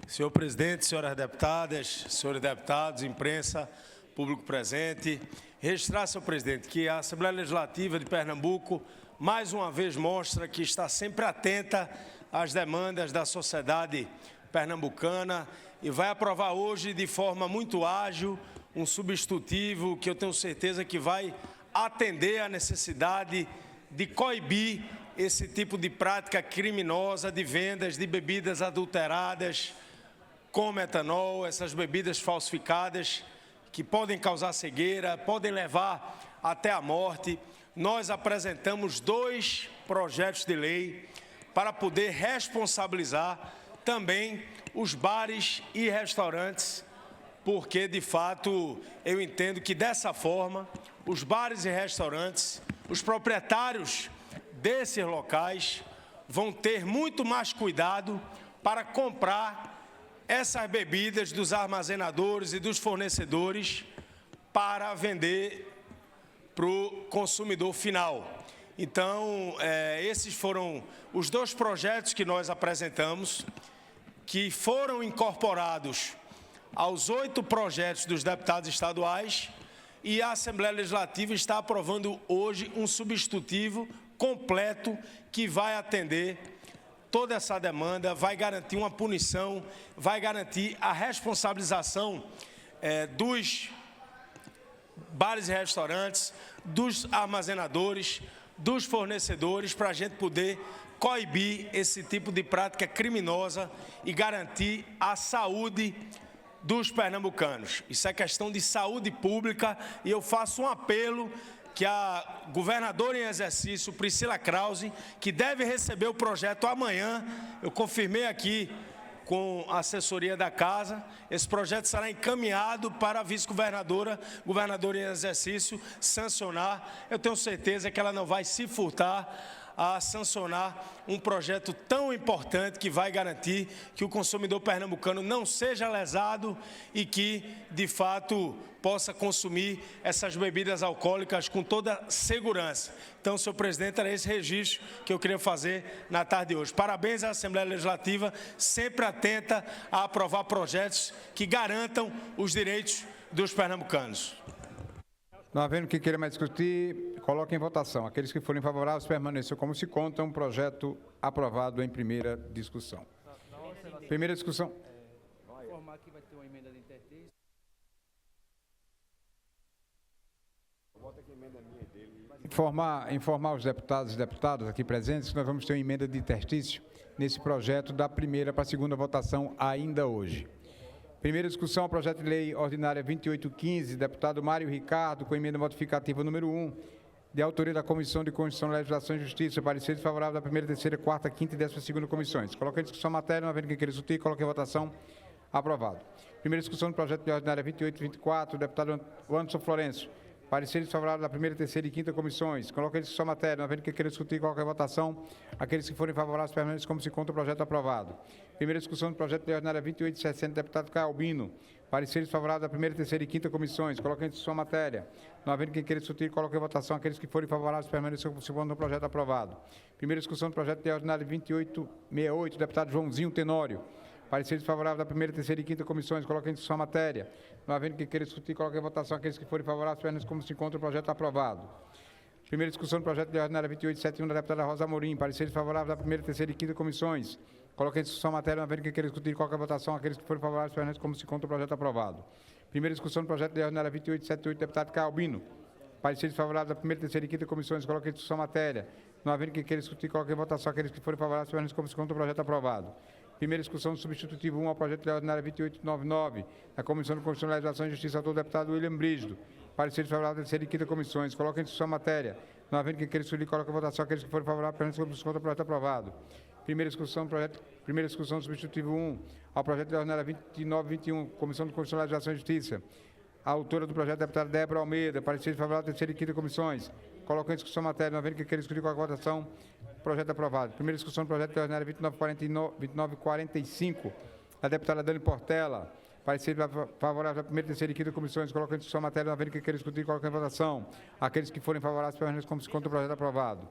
Senhor presidente, senhoras deputadas, senhores deputados, imprensa, público presente, registrar, senhor presidente, que a Assembleia Legislativa de Pernambuco, mais uma vez, mostra que está sempre atenta às demandas da sociedade pernambucana e vai aprovar hoje, de forma muito ágil, um substitutivo que eu tenho certeza que vai atender à necessidade de coibir esse tipo de prática criminosa de vendas de bebidas adulteradas com metanol, essas bebidas falsificadas que podem causar cegueira, podem levar até a morte. Nós apresentamos 2 projetos de lei para poder responsabilizar também os bares e restaurantes, porque, de fato, eu entendo que, dessa forma, os bares e restaurantes, os proprietários desses locais vão ter muito mais cuidado para comprar essas bebidas dos armazenadores e dos fornecedores para vender para o consumidor final. Então, esses foram os 2 projetos que nós apresentamos, que foram incorporados aos 8 projetos dos deputados estaduais, e a Assembleia Legislativa está aprovando hoje um substitutivo completo que vai atender toda essa demanda, vai garantir uma punição, vai garantir a responsabilização dos bares e restaurantes, dos armazenadores, dos fornecedores, para a gente poder coibir esse tipo de prática criminosa e garantir a saúde dos pernambucanos. Isso é questão de saúde pública e eu faço um apelo que a governadora em exercício, Priscila Krause, que deve receber o projeto amanhã, eu confirmei aqui com a assessoria da casa, esse projeto será encaminhado para a vice-governadora, governadora em exercício, sancionar. Eu tenho certeza que ela não vai se furtar a sancionar um projeto tão importante que vai garantir que o consumidor pernambucano não seja lesado e que, de fato, possa consumir essas bebidas alcoólicas com toda segurança. Então, senhor presidente, era esse registro que eu queria fazer na tarde de hoje. Parabéns à Assembleia Legislativa, sempre atenta a aprovar projetos que garantam os direitos dos pernambucanos. Não havendo quem queira mais discutir, coloque em votação. Aqueles que forem favoráveis permaneçam como se conta, um projeto aprovado em primeira discussão. Primeira discussão. Informar que vai ter uma emenda de intertexto. Informar os deputados e deputadas aqui presentes que nós vamos ter uma emenda de interstício nesse projeto da primeira para a segunda votação ainda hoje. Primeira discussão, projeto de lei ordinária 2815, deputado Mário Ricardo, com emenda modificativa número 1, de autoria da Comissão de Constituição, Legislação e Justiça, parecer desfavorável da primeira, terceira, quarta, quinta e 12ª comissões. Coloque em discussão a matéria, não havendo quem queira discutir, coloque em votação. Aprovado. Primeira discussão do projeto de lei ordinária 28 e 24, deputado Anderson Florencio. Pareceres favoráveis da primeira, terceira e quinta comissões. Coloque em discussão a matéria, não havendo que queira discutir qualquer votação. Aqueles que forem favoráveis permanecem como se encontra o projeto aprovado. Primeira discussão do projeto de lei ordinária 28 e 60, deputado Caio Albino. Pareceres favoráveis da primeira, terceira e quinta comissões. Coloque em discussão a matéria. Não havendo quem queira discutir, coloque em votação. Aqueles que forem favoráveis permanecem como se encontra o projeto aprovado. Primeira discussão do projeto de lei ordinária 2868, deputado Joãozinho Tenório. Pareceres favoráveis da primeira, terceira e quinta comissões. Coloque em discussão a matéria. Não havendo quem queira discutir, coloque em votação. Aqueles que forem favoráveis permanecem como se encontra o projeto aprovado. Primeira discussão do projeto de lei ordinária 2871, da deputada Rosa Amorim. Pareceres favoráveis da primeira, terceira e quinta comissões. Coloque em discussão a matéria, não havendo quem queira discutir, qualquer votação. Aqueles que forem favoráveis permanecem como se encontra o projeto aprovado. Primeira discussão do projeto de lei ordinária 2878, deputado Caio Albino. Pareceres favoráveis da primeira, terceira e quinta comissões. Coloque em discussão a matéria. Não havendo quem queira discutir, coloque em votação. Aqueles que forem favoráveis permanecem como se encontra o projeto aprovado. Primeira discussão do substitutivo 1 ao projeto de lei ordinária 2899, da Comissão de Constituição, Legislação e Justiça, autor do deputado William Brígido. Pareceres favoráveis da terceira e quinta comissões. Coloque em discussão a matéria. Não havendo quem queira discutir, coloque em votação. Aqueles que forem favoráveis permanecem como se encontra o projeto aprovado. Primeira discussão do substitutivo 1 ao projeto de lei ordinária 2921, Comissão de Constituição, Legislação e Justiça. A autora do projeto, deputada Débora Almeida. Pareceres favoráveis da terceira e quinta comissões. Coloque em discussão a matéria. Não havendo quem queira discutir, qualquer votação. Projeto aprovado. Primeira discussão do projeto de lei ordinária 2945, da deputada Dani Portela. Parecer favorável à primeira, terceira e quinta comissões. Coloca em discussão a matéria, não havendo que queira discutir, coloca em votação. Aqueles que forem favoráveis permanecem como se conta o projeto aprovado.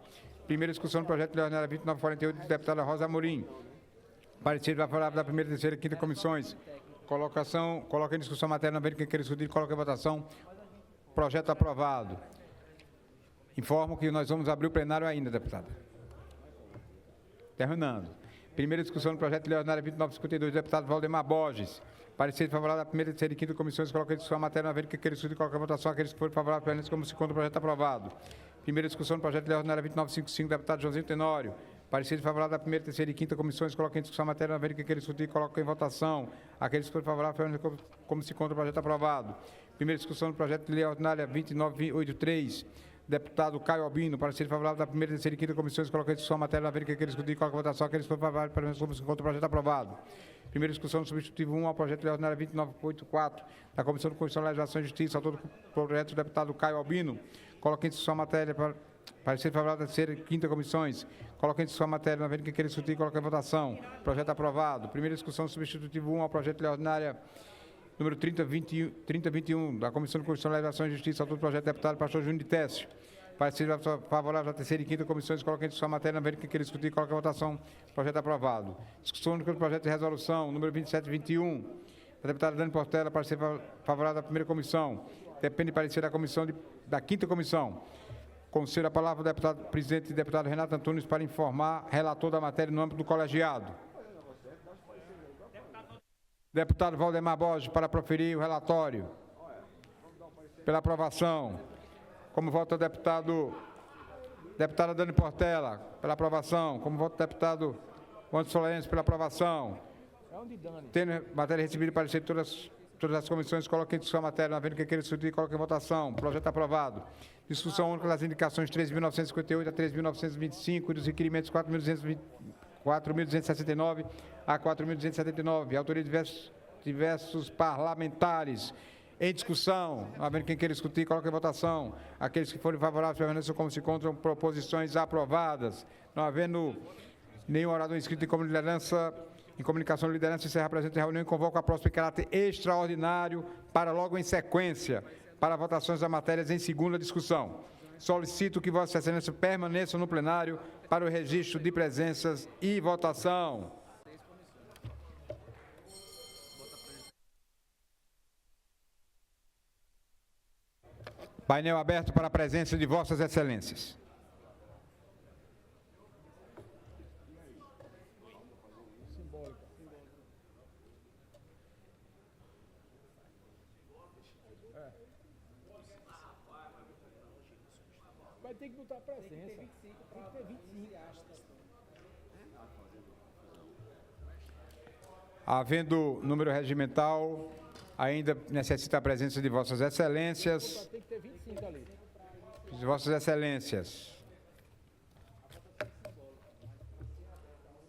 Primeira discussão do projeto de lei ordinária 2948, da deputada Rosa Amorim. Parecer favorável da primeira, terceira e quinta comissões. Coloca em discussão a matéria, não havendo que queira discutir, coloca em votação. Projeto aprovado. Informo que nós vamos abrir o plenário ainda, deputada. Terminando. Primeira discussão do projeto de lei ordinária 2952, deputado Valdemar Borges. Parecer favorável da primeira, terceira e quinta comissões. Coloca em discussão a matéria, não havendo que queira discutir, coloca em votação. Aqueles que forem favoráveis permanecem como se encontra o projeto aprovado. Primeira discussão do projeto de lei ordinária 2955, deputado Joãozinho Tenório. Parecer favorável da primeira, terceira e quinta comissões. Coloca em discussão a matéria, não havendo que queira discutir, coloca em votação. Aqueles que forem favoráveis permanecem como se encontra o projeto aprovado. Primeira discussão do projeto de lei ordinária 2983. Deputado Caio Albino, parecer favorável da primeira, terceira e quinta comissões, coloca em discussão a matéria, não havendo que queira discutir, coloca em votação. Aqueles que forem favoráveis permanecem como se encontra o projeto aprovado. Primeira discussão do substitutivo 1 ao projeto de lei ordinária 2984, da Comissão de Constituição, Legislação e Justiça, autor do projeto do deputado Caio Albino. Coloca em discussão a matéria, parecer favorável da terceira e quinta comissões. Coloca em discussão a matéria, não havendo que queira discutir, coloca em votação. Projeto aprovado. Primeira discussão do substitutivo 1 ao projeto de lei ordinária número 3021, da Comissão de Constituição, Legislação e Justiça, autor do projeto do deputado pastor Júnior de Técio. Parecer favorável da terceira e quinta comissões, coloca em discussão a matéria, não havendo que queira discutir, coloca em votação. Projeto aprovado. Discussão do projeto de resolução, número 2721, da deputada Dani Portela, parecer favorável da primeira comissão. Depende de parecer da comissão da quinta comissão. Concedo a palavra ao deputado presidente e deputado Renato Antunes para informar relator da matéria no âmbito do colegiado. Deputado Valdemar Borges, para proferir o relatório. Pela aprovação. Como vota o deputada Dani Portela, pela aprovação. Como vota o deputado Anderson Florencio, pela aprovação. Tendo matéria recebida para parecer todas as comissões, coloquem em discussão a matéria, não havendo que queira discutir, coloquem em votação. Projeto aprovado. Discussão única das indicações 13.958 a 13.925 e dos requerimentos 4.269 a 4.279. Autoria de diversos parlamentares. Em discussão, não havendo quem queira discutir, coloque em votação. Aqueles que forem favoráveis permaneçam como se encontram, proposições aprovadas. Não havendo nenhum orador inscrito em comunicação de liderança, encerra a presente reunião e convoca a próxima em caráter extraordinário para logo em sequência, para votações das matérias em segunda discussão. Solicito que Vossa Excelência permaneça no plenário para o registro de presenças e votação. Painel aberto para a presença de Vossas Excelências. Vai ter que botar a presença. Tem que ter 25. Havendo número regimental, ainda necessita a presença de Vossas Excelências. Tem que ter 25 ali. Vossas Excelências.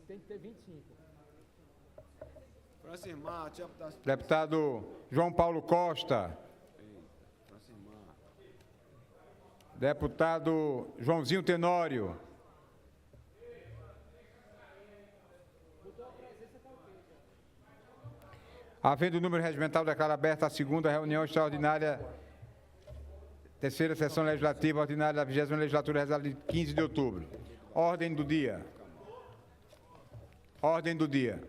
Tem que ter 25. Deputado João Paulo Costa. Deputado Joãozinho Tenório. Havendo o número regimental, declaro aberta a segunda reunião extraordinária, terceira sessão legislativa ordinária da 20ª legislatura, realizada em 15 de outubro. Ordem do dia. Ordem do dia.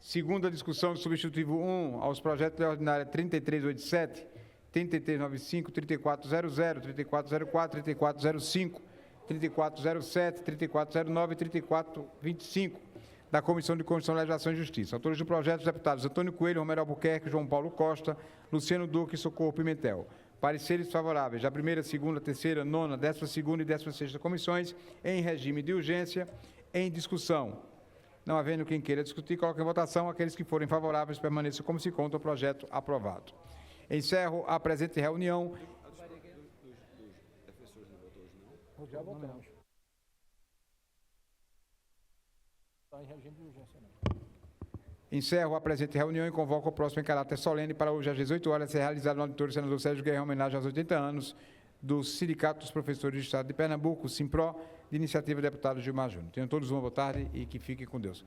Segunda discussão do substitutivo 1 aos projetos de lei ordinária 3387, 3395, 3400, 3404, 3405, 3407, 3409 e 3425. Da Comissão de Constituição, Legislação e Justiça. Autores do projeto, os deputados Antônio Coelho, Romero Albuquerque, João Paulo Costa, Luciano Duque e Socorro Pimentel. Pareceres favoráveis da primeira, segunda, terceira, nona, 12ª e 16ª comissões, em regime de urgência, em discussão. Não havendo quem queira discutir, coloque em votação. Aqueles que forem favoráveis permaneçam como se conta o projeto aprovado. Encerro a presente reunião. Já votamos. Está em regime de urgência, não. Encerro a presente reunião e convoco o próximo em caráter solene para hoje às 18 horas, ser realizado no auditório senador Sérgio Guerra, em homenagem aos 80 anos do Sindicato dos Professores do Estado de Pernambuco, SIMPRO, de iniciativa do deputado Gilmar Júnior. Tenham todos uma boa tarde e que fiquem com Deus.